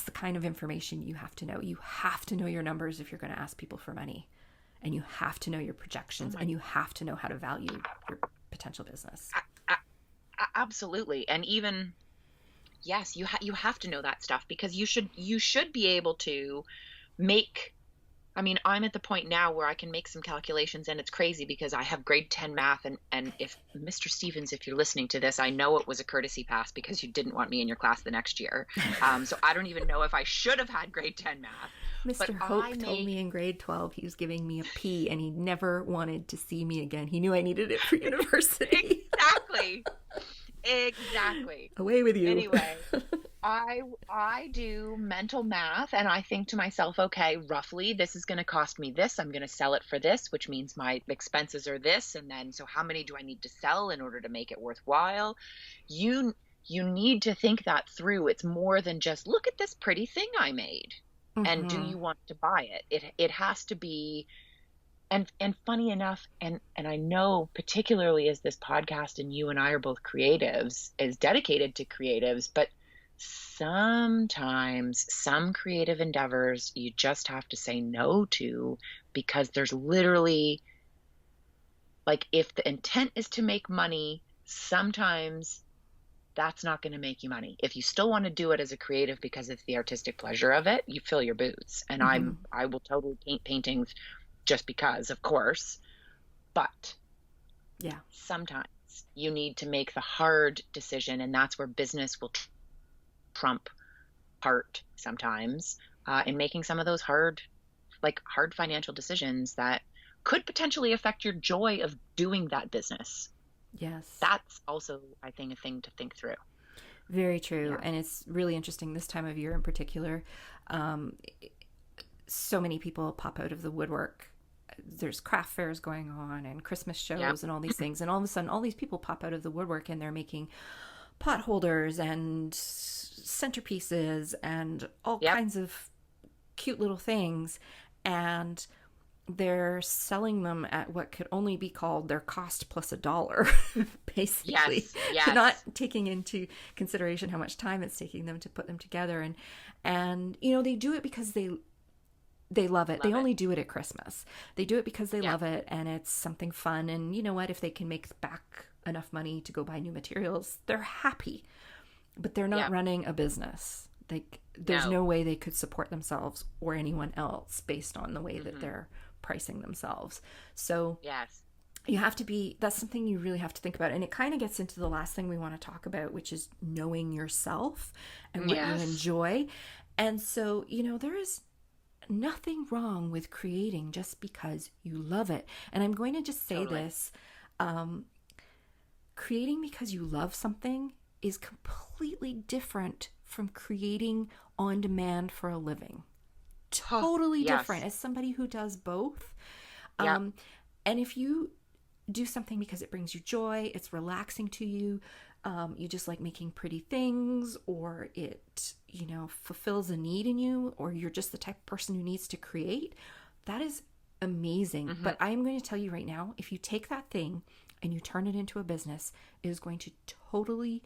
the kind of information you have to know. You have to know your numbers if you're going to ask people for money. And you have to know your projections, and you have to know how to value your potential business. Absolutely. And even, yes, you have to know that stuff, because you should be able to make... I mean, I'm at the point now where I can make some calculations, and it's crazy because I have grade 10 math. And if Mr. Stevens, if you're listening to this, I know it was a courtesy pass because you didn't want me in your class the next year. So I don't even know if I should have had grade 10 math. Mr. Hope told me in grade 12 he was giving me a P, and he never wanted to see me again. He knew I needed it for university. Exactly. Away with you. Anyway, I do mental math, and I think to myself, okay, roughly this is going to cost me this. I'm going to sell it for this, which means my expenses are this. And then, so how many do I need to sell in order to make it worthwhile? You need to think that through. It's more than just, look at this pretty thing I made. And do you want to buy it? It has to be. And funny enough, and I know particularly as this podcast and you and I are both creatives, is dedicated to creatives, but sometimes some creative endeavors you just have to say no to, because there's literally, like, if the intent is to make money, sometimes that's not going to make you money. If you still want to do it as a creative because it's the artistic pleasure of it, you fill your boots. And I will totally paint paintings just because, of course, but sometimes you need to make the hard decision, and that's where business will trump heart sometimes, in making some of those hard financial decisions that could potentially affect your joy of doing that business. Yes. That's also, I think, a thing to think through. Very true. And it's really interesting this time of year in particular. So many people pop out of the woodwork. There's craft fairs going on and Christmas shows and all these things. And all of a sudden, all these people pop out of the woodwork, and they're making pot holders and centerpieces and all kinds of cute little things. And they're selling them at what could only be called their cost plus $1, basically. Yes. Not taking into consideration how much time it's taking them to put them together. And you know, they do it because they love it. They only do it at Christmas. They do it because they love it, and it's something fun. And you know what? If they can make back enough money to go buy new materials, they're happy. But they're not running a business. There's no way they could support themselves or anyone else based on the way that they're pricing themselves. So you have to be, that's something you really have to think about. And it kind of gets into the last thing we want to talk about, which is knowing yourself and what you enjoy. And so, you know, there is nothing wrong with creating just because you love it. And I'm going to just say this, creating because you love something is completely different from creating on demand for a living. Totally different. As somebody who does both. And if you do something because it brings you joy, it's relaxing to you, you just like making pretty things, or it, you know, fulfills a need in you, or you're just the type of person who needs to create, that is amazing. But I'm going to tell you right now, if you take that thing and you turn it into a business, it is going to totally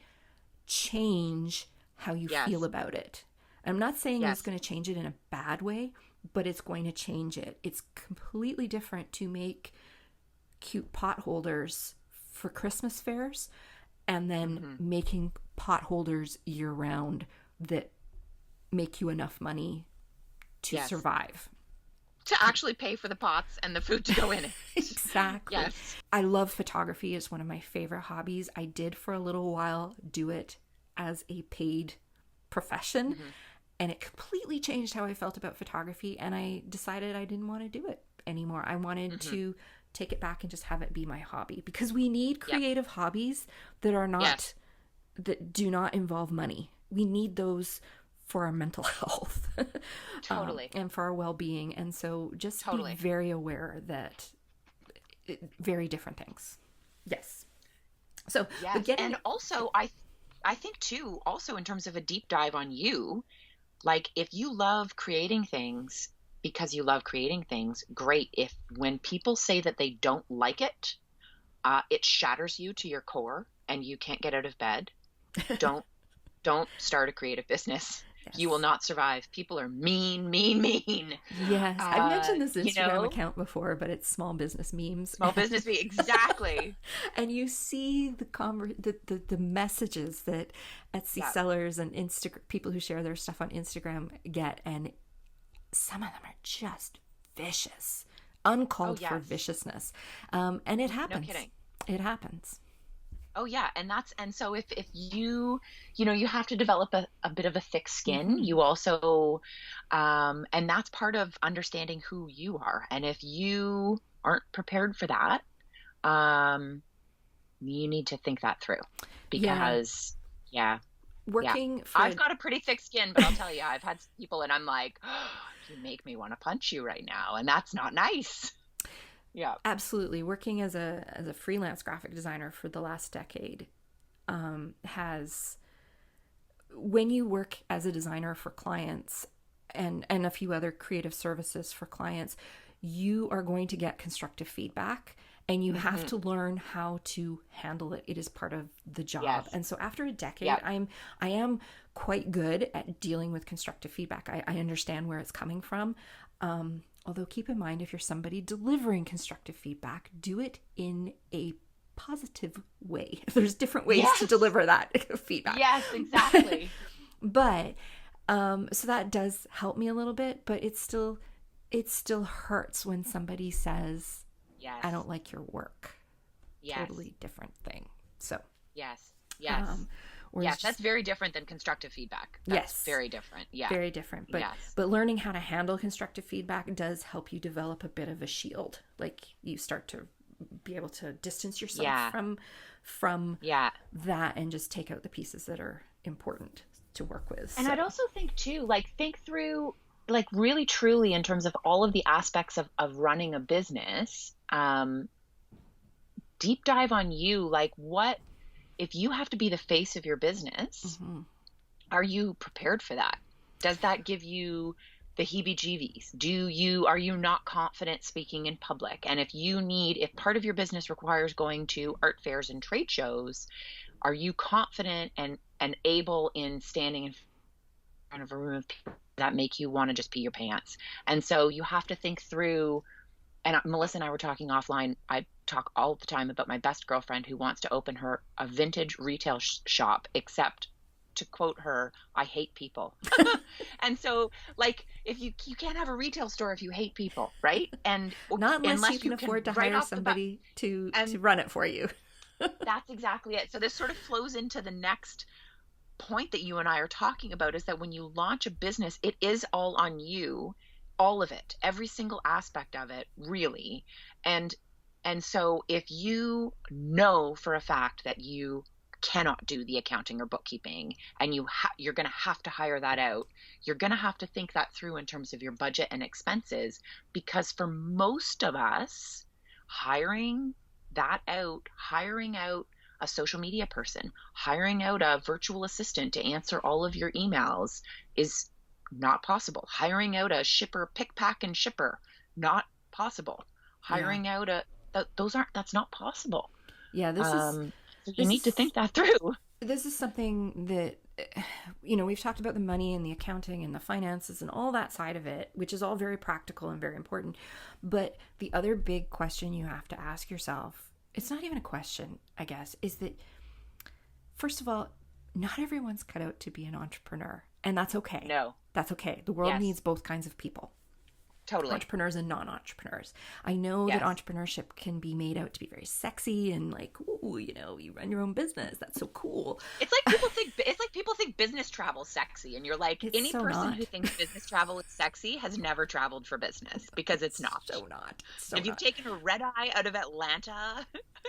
change how you feel about it. I'm not saying it's going to change it in a bad way, but it's going to change it. It's completely different to make cute pot holders for Christmas fairs and then making pot holders year round that make you enough money to survive. To actually pay for the pots and the food to go in it. Exactly. Yes. I love photography. It's one of my favorite hobbies. I did for a little while do it as a paid profession, and it completely changed how I felt about photography, and I decided I didn't want to do it anymore. I wanted to take it back and just have it be my hobby, because we need creative hobbies that are not that do not involve money. We need those for our mental health. Totally. And for our well-being. And so just be very aware that very different things. Yes. So, and also I think too, also in terms of a deep dive on you, like if you love creating things because you love creating things, great. If when people say that they don't like it, it shatters you to your core and you can't get out of bed. Don't start a creative business. Yes. You will not survive. People are mean. Yes. I've mentioned this Instagram account before, but it's small business memes. Small business memes, exactly. And you see the messages that Etsy sellers and people who share their stuff on Instagram get, and some of them are just vicious, uncalled for viciousness. And it happens. No kidding. It happens. Oh yeah. And so if you have to develop a bit of a thick skin, you also, and that's part of understanding who you are. And if you aren't prepared for that, you need to think that through, because I've got a pretty thick skin, but I'll tell you, I've had people and I'm like, oh, you make me want to punch you right now. And that's not nice. Yeah, absolutely. Working as a freelance graphic designer for the last decade has, when you work as a designer for clients and a few other creative services for clients, you are going to get constructive feedback, and you have to learn how to handle it. It is part of the job. Yes. And so after a decade, I am quite good at dealing with constructive feedback. I understand where it's coming from. Although keep in mind, if you're somebody delivering constructive feedback, do it in a positive way. There's different ways to deliver that feedback. Yes, exactly. But so that does help me a little bit, but it still hurts when somebody says, I don't like your work. Yes. Totally different thing. So yes. That's very different than constructive feedback. That's very different. Yeah. Very different. But learning how to handle constructive feedback does help you develop a bit of a shield. Like you start to be able to distance yourself from that and just take out the pieces that are important to work with. And I'd also think too, like think through, like really truly in terms of all of the aspects of running a business, deep dive on you, like what, if you have to be the face of your business, are you prepared for that? Does that give you the heebie-jeebies? Are you not confident speaking in public? And if part of your business requires going to art fairs and trade shows, are you confident and able in standing in front of a room of people that make you want to just pee your pants? And so you have to think through. And Melissa and I were talking offline. I talk all the time about my best girlfriend who wants to open a vintage retail shop, except, to quote her, I hate people. And so, like, if you can't have a retail store if you hate people, right? And not unless you can afford to hire somebody to run it for you. That's exactly it. So this sort of flows into the next point that you and I are talking about, is that when you launch a business, it is all on you. All of it, every single aspect of it, really. And so if you know for a fact that you cannot do the accounting or bookkeeping, and you're going to have to hire that out, you're going to have to think that through in terms of your budget and expenses, because for most of us, hiring out a social media person, hiring out a virtual assistant to answer all of your emails is not possible. Hiring out a shipper, pick, pack, and shipper, not possible. Hiring out that's not possible. Yeah, So you need to this think that through. this is something that we've talked about the money and the accounting and the finances and all that side of it, which is all very practical and very important. But the other big question you have to ask yourself, it's not even a question, I guess, is that first of all, not everyone's cut out to be an entrepreneur, and that's okay. No. That's okay. The world Yes. needs both kinds of people, Totally. entrepreneurs and non-entrepreneurs. I know that Yes. entrepreneurship can be made out to be very sexy and like, ooh, you run your own business. That's so cool. It's like people think business travel is sexy, and you're like, It's any so person not. who thinks business travel is sexy has never traveled for business, because it's not. So not. So If you've not. taken a red eye out of Atlanta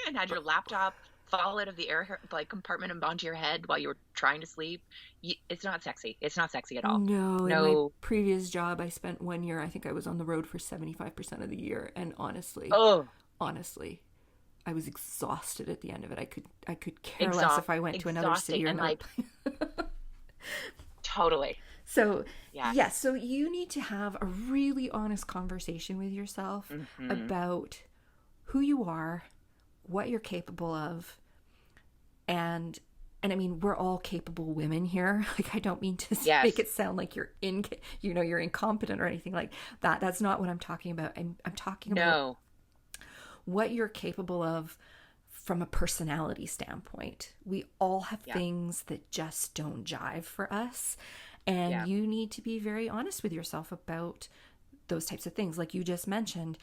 and had your laptop fall out of the air like compartment and onto your head while you were trying to sleep, it's not sexy. It's not sexy at all. No, in my No. previous job, I spent 1 year, I think I was on the road for 75% of the year. And Oh, honestly, I was exhausted at the end of it. I could care less if I went to another city exhausting or and not. like totally. So, Yeah. yes, so you need to have a really honest conversation with yourself about who you are, what you're capable of, and I mean, we're all capable women here. Like, I don't mean to Yes. make it sound like you're incompetent or anything like that. That's not what I'm talking about. I'm talking about No. what you're capable of from a personality standpoint. We all have Yeah. things that just don't jive for us. And Yeah. you need to be very honest with yourself about those types of things. Like you just mentioned,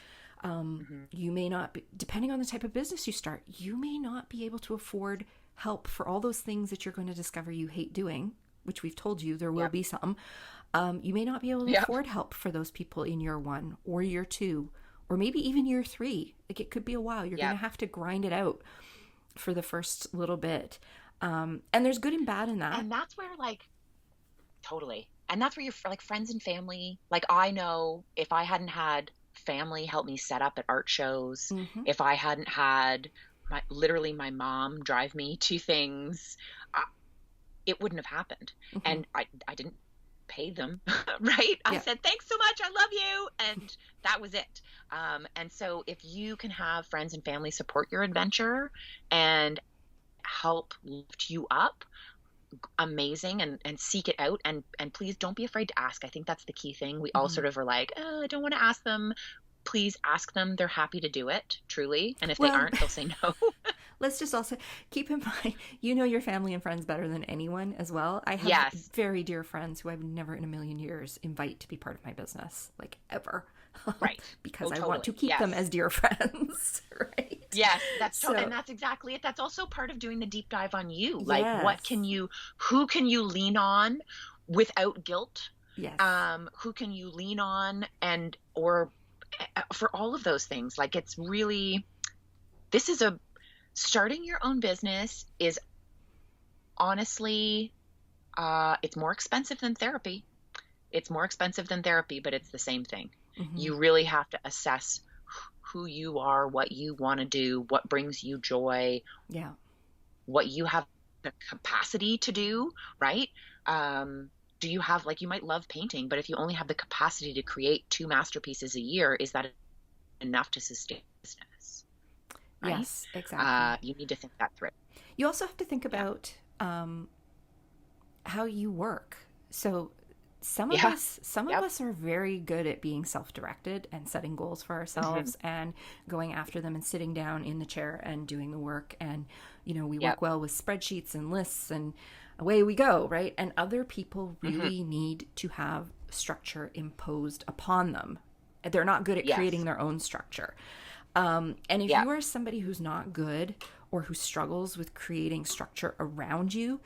you may not be, depending on the type of business you start, you may not be able to afford help for all those things that you're going to discover you hate doing, which we've told you there will Yep. be some. You may not be able to Yep. afford help for those people in year 1 or year 2 or maybe even year 3. Like, it could be a while. You're Yep. going to have to grind it out for the first little bit. And there's good and bad in that. And that's where like totally. And that's where you're like friends and family. Like, I know if I hadn't had family help me set up at art shows, if I hadn't had literally my mom drive me to things, it wouldn't have happened. And I didn't pay them, right? I said, thanks so much, I love you, and that was it. And so if you can have friends and family support your adventure and help lift you up, amazing, and seek it out, and please don't be afraid to ask. I think that's the key thing. We all sort of are like, oh, I don't want to ask them. Please ask them. They're happy to do it, truly. And if they aren't, they'll say no. Let's just also keep in mind, your family and friends better than anyone as well. I have Yes. very dear friends who I would never in a million years invite to be part of my business, like ever. Right. Because Oh, I want to totally. keep them as dear friends, right? Yes, So- and that's exactly it. That's also part of doing the deep dive on you. Yes. Like, who can you lean on without guilt? Yes. Who can you lean on, and or for all of those things? Like, it's really, starting your own business is honestly, it's more expensive than therapy. It's more expensive than therapy, but it's the same thing. You really have to assess who you are, what you want to do, what brings you joy, Yeah. what you have the capacity to do, right? Do you have, like, you might love painting, but if you only have the capacity to create 2 masterpieces a year, is that enough to sustain business? Right? Yes, exactly. You need to think that through. You also have to think about how you work. So some of us are very good at being self-directed and setting goals for ourselves and going after them and sitting down in the chair and doing the work. And, we work well with spreadsheets and lists, and away we go, right? And other people really need to have structure imposed upon them. They're not good at creating their own structure. And if you are somebody who's not good or who struggles with creating structure around you,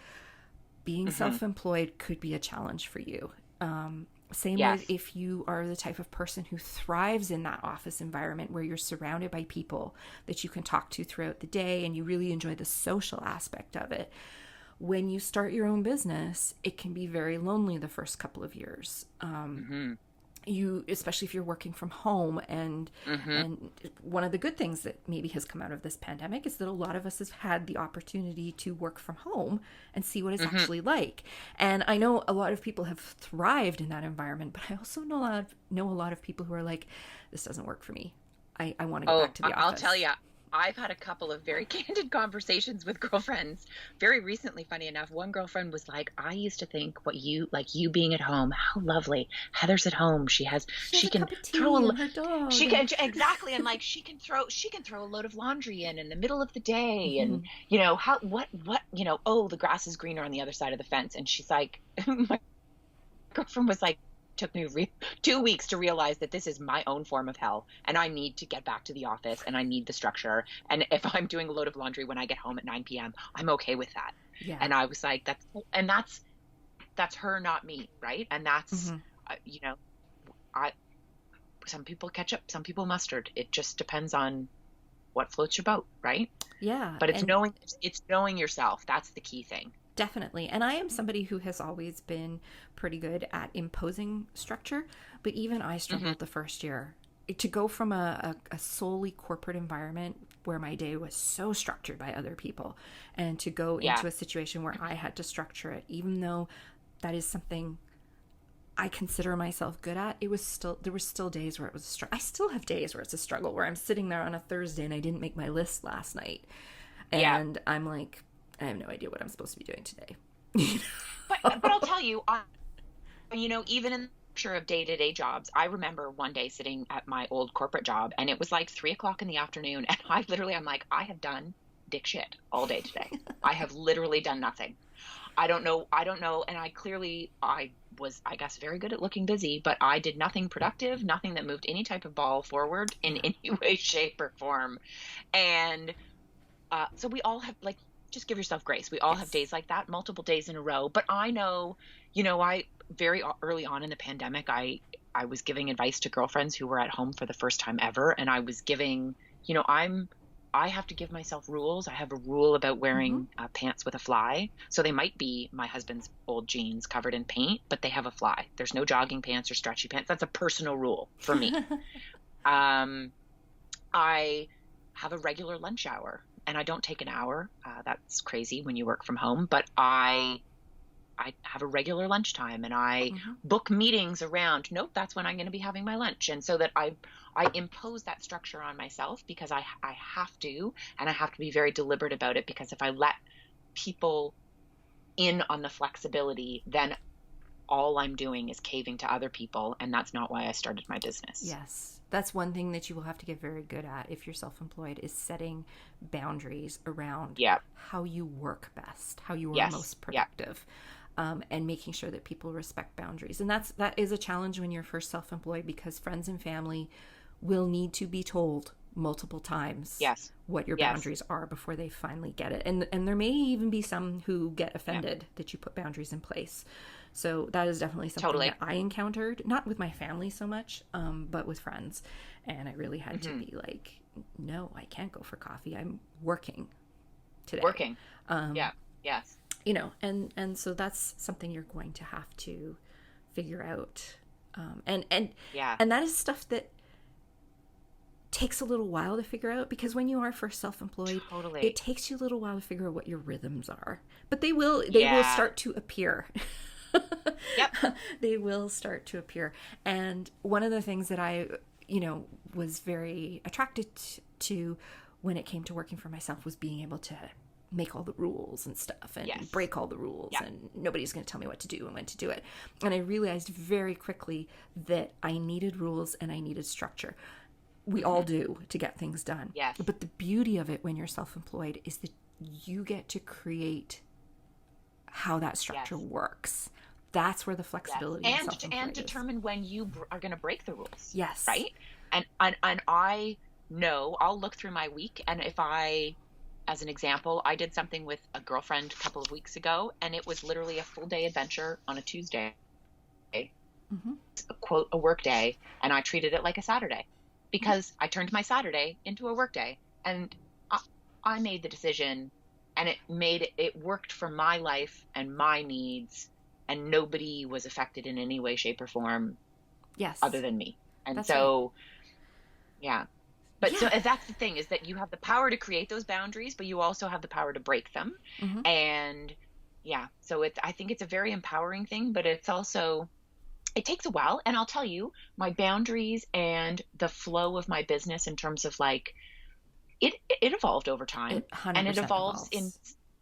being self-employed could be a challenge for you. Same with if you are the type of person who thrives in that office environment where you're surrounded by people that you can talk to throughout the day and you really enjoy the social aspect of it. When you start your own business, it can be very lonely the first couple of years. Especially if you're working from home, and one of the good things that maybe has come out of this pandemic is that a lot of us have had the opportunity to work from home and see what it's actually like. And I know a lot of people have thrived in that environment, but I also know a lot of people who are like, this doesn't work for me. I want to go back to the office. I'll tell you, I've had a couple of very candid conversations with girlfriends very recently. Funny enough, one girlfriend was like, I used to think what you like, you being at home, how lovely. Heather's at home. She has She a can cup of throw tea and her dog. she can, exactly. And like, she can throw a load of laundry in the middle of the day. And, Mhm. oh, the grass is greener on the other side of the fence. And she's like, my girlfriend was like, took me 2 weeks to realize that this is my own form of hell and I need to get back to the office and I need the structure. And if I'm doing a load of laundry when I get home at 9 p.m., I'm okay with that. Yeah. And I was like, that's her, not me. Right. And that's, Hmm. you know, I, some people ketchup, some people mustard. It just depends on what floats your boat. Right. Yeah. But And it's knowing yourself. That's the key thing. definitely. And I am somebody who has always been pretty good at imposing structure, but even I Hmm. struggled the first year to go from a solely corporate environment where my day was so structured by other people and to go Yeah. into a situation where I had to structure it, even though that is something I consider myself good at. There were still days where it was a struggle. I still have days where it's a struggle, where I'm sitting there on a Thursday and I didn't make my list last night. Yeah. And I'm like, I have no idea what I'm supposed to be doing today. But I'll tell you, even in the picture of day-to-day jobs, I remember one day sitting at my old corporate job and it was like 3 o'clock in the afternoon. And I'm like, I have done dick shit all day today. I have literally done nothing. I don't know. And I was, I guess, very good at looking busy, but I did nothing productive, nothing that moved any type of ball forward in Yeah. any way, shape, or form. And so we all have, like, just give yourself grace. We all have Yes. days like that, multiple days in a row. But I know, I very early on in the pandemic, I was giving advice to girlfriends who were at home for the first time ever, and I was giving, I have to give myself rules. I have a rule about Mm-hmm. wearing pants with a fly. So they might be my husband's old jeans covered in paint, but they have a fly. There's no jogging pants or stretchy pants. That's a personal rule for me. Um, I have a regular lunch hour and I don't take an hour. That's crazy when you work from home, but I have a regular lunchtime and I Mm-hmm. book meetings around, nope, that's when I'm going to be having my lunch. And so that I impose that structure on myself because I have to, and I have to be very deliberate about it, because if I let people in on the flexibility, then all I'm doing is caving to other people. And that's not why I started my business. Yes. That's one thing that you will have to get very good at if you're self employed, is setting boundaries around Yeah. how you work best, how you are Yes. most Yeah. productive, and making sure that people respect boundaries. And that is a challenge when you're first self employed, because friends and family will need to be told multiple times Yes. what your Yes. boundaries are before they finally get it. And there may even be some who get Yeah. offended that you put boundaries in place. So that is definitely something Totally. that I encountered, not with my family so much, but with friends. And I really had to Hmm. be like, no, I can't go for coffee. I'm working today. Working. Yeah. Yes. And so that's something you're going to have to figure out. And Yeah. and that is stuff that takes a little while to figure out, because when you are first self-employed, it Totally. takes you a little while to figure out what your rhythms are. But they will Yeah. start to appear. Yep. They will start to appear. And one of the things that I, was very attracted to when it came to working for myself was being able to make all the rules and stuff and Yes. break all the rules, Yeah. and nobody's going to tell me what to do and when to do it. And I realized very quickly that I needed rules and I needed structure. We all do, to get things done. Yes. But the beauty of it when you're self-employed is that you get to create how that structure Yes. works. That's where the Yes. flexibility in And self-employed is. determine when you are going to break the rules, Yes. right? And I know, I'll look through my week, and if as an example, I did something with a girlfriend a couple of weeks ago, and it was literally a full day adventure on a Tuesday, Mm-hmm. a work day, and I treated it like a Saturday, because I turned my Saturday into a work day, and I made the decision, and it worked for my life and my needs, and nobody was affected in any way, shape, or form Yes. other than me. And That's right. so, yeah. But so Yeah. that's the thing, is that you have the power to create those boundaries, but you also have the power to break them. Mm-hmm. And yeah, so I think it's a very empowering thing, but it takes a while. And I'll tell you, my boundaries and the flow of my business in terms of like it evolved over time, It 100% and evolves.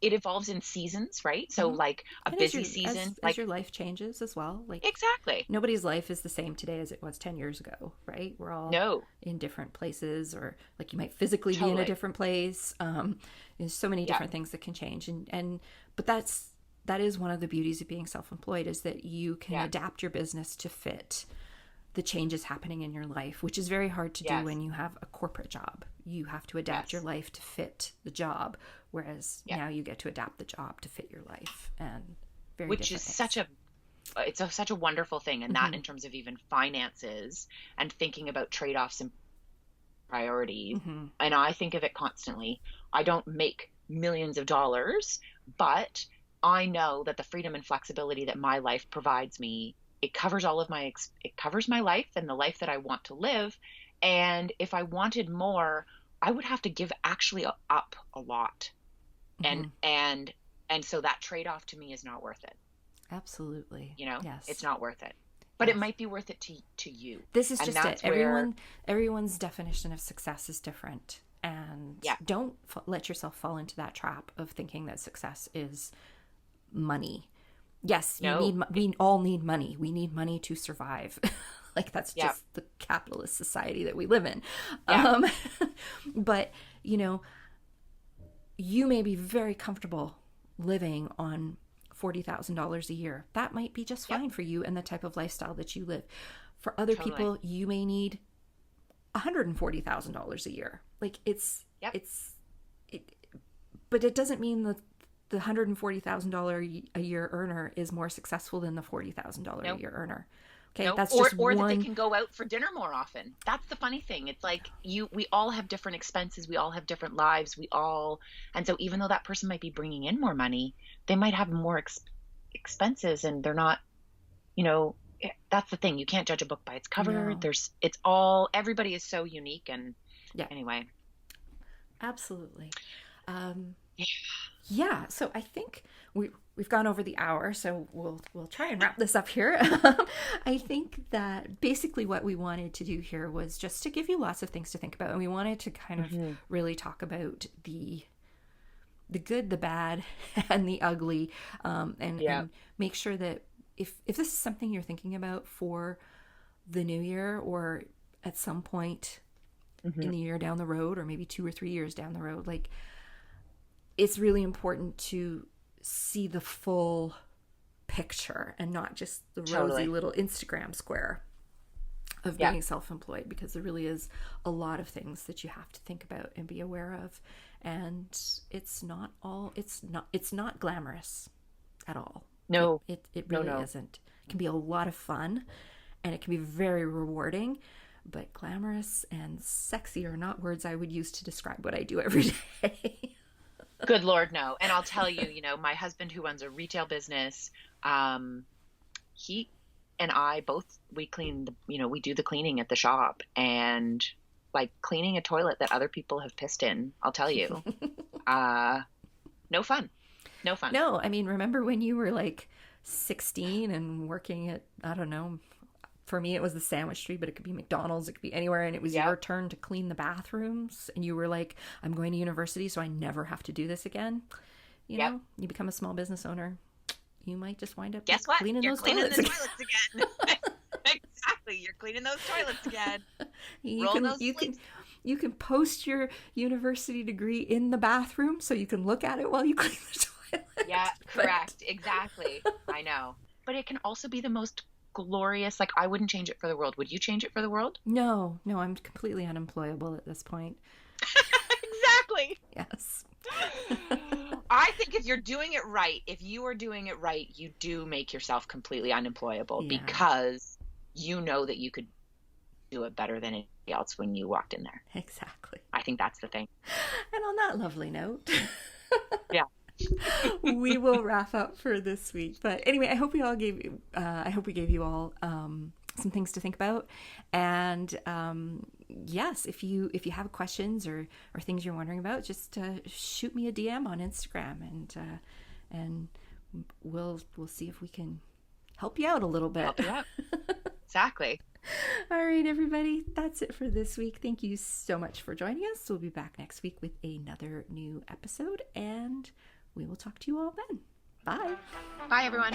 it evolves in seasons, right? So Hmm. like a And busy season, as like your life changes as well, like exactly. nobody's life is the same today as it was 10 years ago, right? We're all No, in different places, or like you might physically be in a totally. different place. There's so many Yeah. different things that can change. But that is one of the beauties of being self-employed, is that you can Yeah. adapt your business to fit the changes happening in your life, which is very hard to do Yes. when you have a corporate job. You have to adapt your Yes. life to fit the job, whereas Yeah. now you get to adapt the job to fit your life, and very Which is different things. such a wonderful thing, and that Mm-hmm. in terms of even finances and thinking about trade-offs and priorities. Mm-hmm. And I think of it constantly. I don't make millions of dollars, but I know that the freedom and flexibility that my life provides me, it covers it covers my life and the life that I want to live. And if I wanted more, I would have to give actually up a lot. Mm-hmm. And so that trade-off to me is not worth it. Absolutely. It's Yes. not worth it. But it Yes. might be worth it to you. This is And just it. that's where, Everyone's definition of success is different. And yeah, don't let yourself fall into that trap of thinking that success is money. Yes, no, we all need money. We need money to survive. Like that's yeah, just the capitalist society that we live in. yeah, Um, but you know, you may be very comfortable living on $40,000 a year. That might be just yep, fine for you and the type of lifestyle that you live. For other totally. people, you may need $140,000 a year. Like Yep, it's it, but it doesn't mean that the $140,000 a year earner is more successful than the $40,000 a no, year earner. Okay, no, that's just or that they one. can go out for dinner more often. That's the funny thing. It's like we all have different expenses. We all have different lives. And so even though that person might be bringing in more money, they might have more expenses, and they're not. That's the thing. You can't judge a book by its cover. No, Everybody is so unique. And yeah, anyway, absolutely. Um, yeah. Yeah, so I think we've gone over the hour, so we'll try and wrap this up here. I think that basically what we wanted to do here was just to give you lots of things to think about, and we wanted to kind of Hmm. really talk about the good, the bad, and the ugly, Yeah. and make sure that if this is something you're thinking about for the new year, or at some point in Hmm. the year down the road, or maybe 2 or 3 years down the road, like it's really important to see the full picture and not just the rosy Totally. little Instagram square of Yeah. being self-employed, because there really is a lot of things that you have to think about and be aware of, and it's not glamorous at all. No. It No. really No. isn't. It can be a lot of fun, and it can be very rewarding, but glamorous and sexy are not words I would use to describe what I do every day. Good Lord, no. And I'll tell you, my husband who runs a retail business, um, he and I both we clean we do the cleaning at the shop, and like cleaning a toilet that other people have pissed in, I'll tell you, uh, no fun. No fun. No, I mean, remember when you were like 16 and working at, I don't know, for me it was the sandwich street, but it could be McDonald's, it could be anywhere, and it was Yeah. your turn to clean the bathrooms, and you were like, I'm going to university so I never have to do this again. Yep. You become a small business owner, you might just wind up Guess what? cleaning You're those cleaning the toilets again. toilets again. Exactly. You're cleaning those toilets again. you Rolling can those you can sleeves. you can post your university degree in the bathroom so you can look at it while you clean the Yeah, toilet. But correct. Exactly. I know. But it can also be the most glorious. Like, I wouldn't change it for the world. Would you change it for the world? no, no, I'm completely unemployable at this point. Exactly. Yes. I think if you are doing it right, you do make yourself completely unemployable, Yeah, because you know that you could do it better than anybody else when you walked in there. exactly. I think that's the thing. And on that lovely note, Yeah. we will wrap up for this week. But anyway, I hope we gave you all some things to think about. And yes, if you have questions or things you're wondering about, just shoot me a DM on Instagram, and we'll see if we can help you out a little bit. Help you out. Exactly. All right, everybody, that's it for this week. Thank you so much for joining us. We'll be back next week with another new episode, and we will talk to you all then. Bye. Bye, everyone.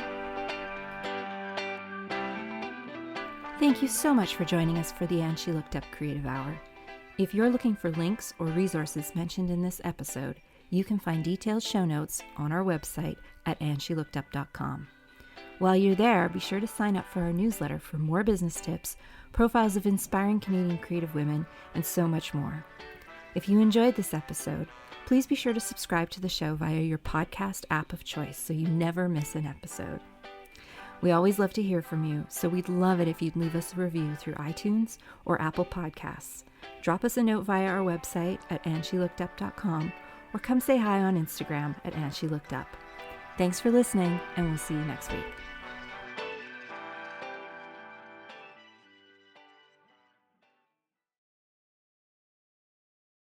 Thank you so much for joining us for the And She Looked Up Creative Hour. If you're looking for links or resources mentioned in this episode, you can find detailed show notes on our website at andshelookedup.com. While you're there, be sure to sign up for our newsletter for more business tips, profiles of inspiring Canadian creative women, and so much more. If you enjoyed this episode, please be sure to subscribe to the show via your podcast app of choice so you never miss an episode. We always love to hear from you, so we'd love it if you'd leave us a review through iTunes or Apple Podcasts. Drop us a note via our website at andshelookedup.com or come say hi on Instagram at andshelookedup. Thanks for listening, and we'll see you next week.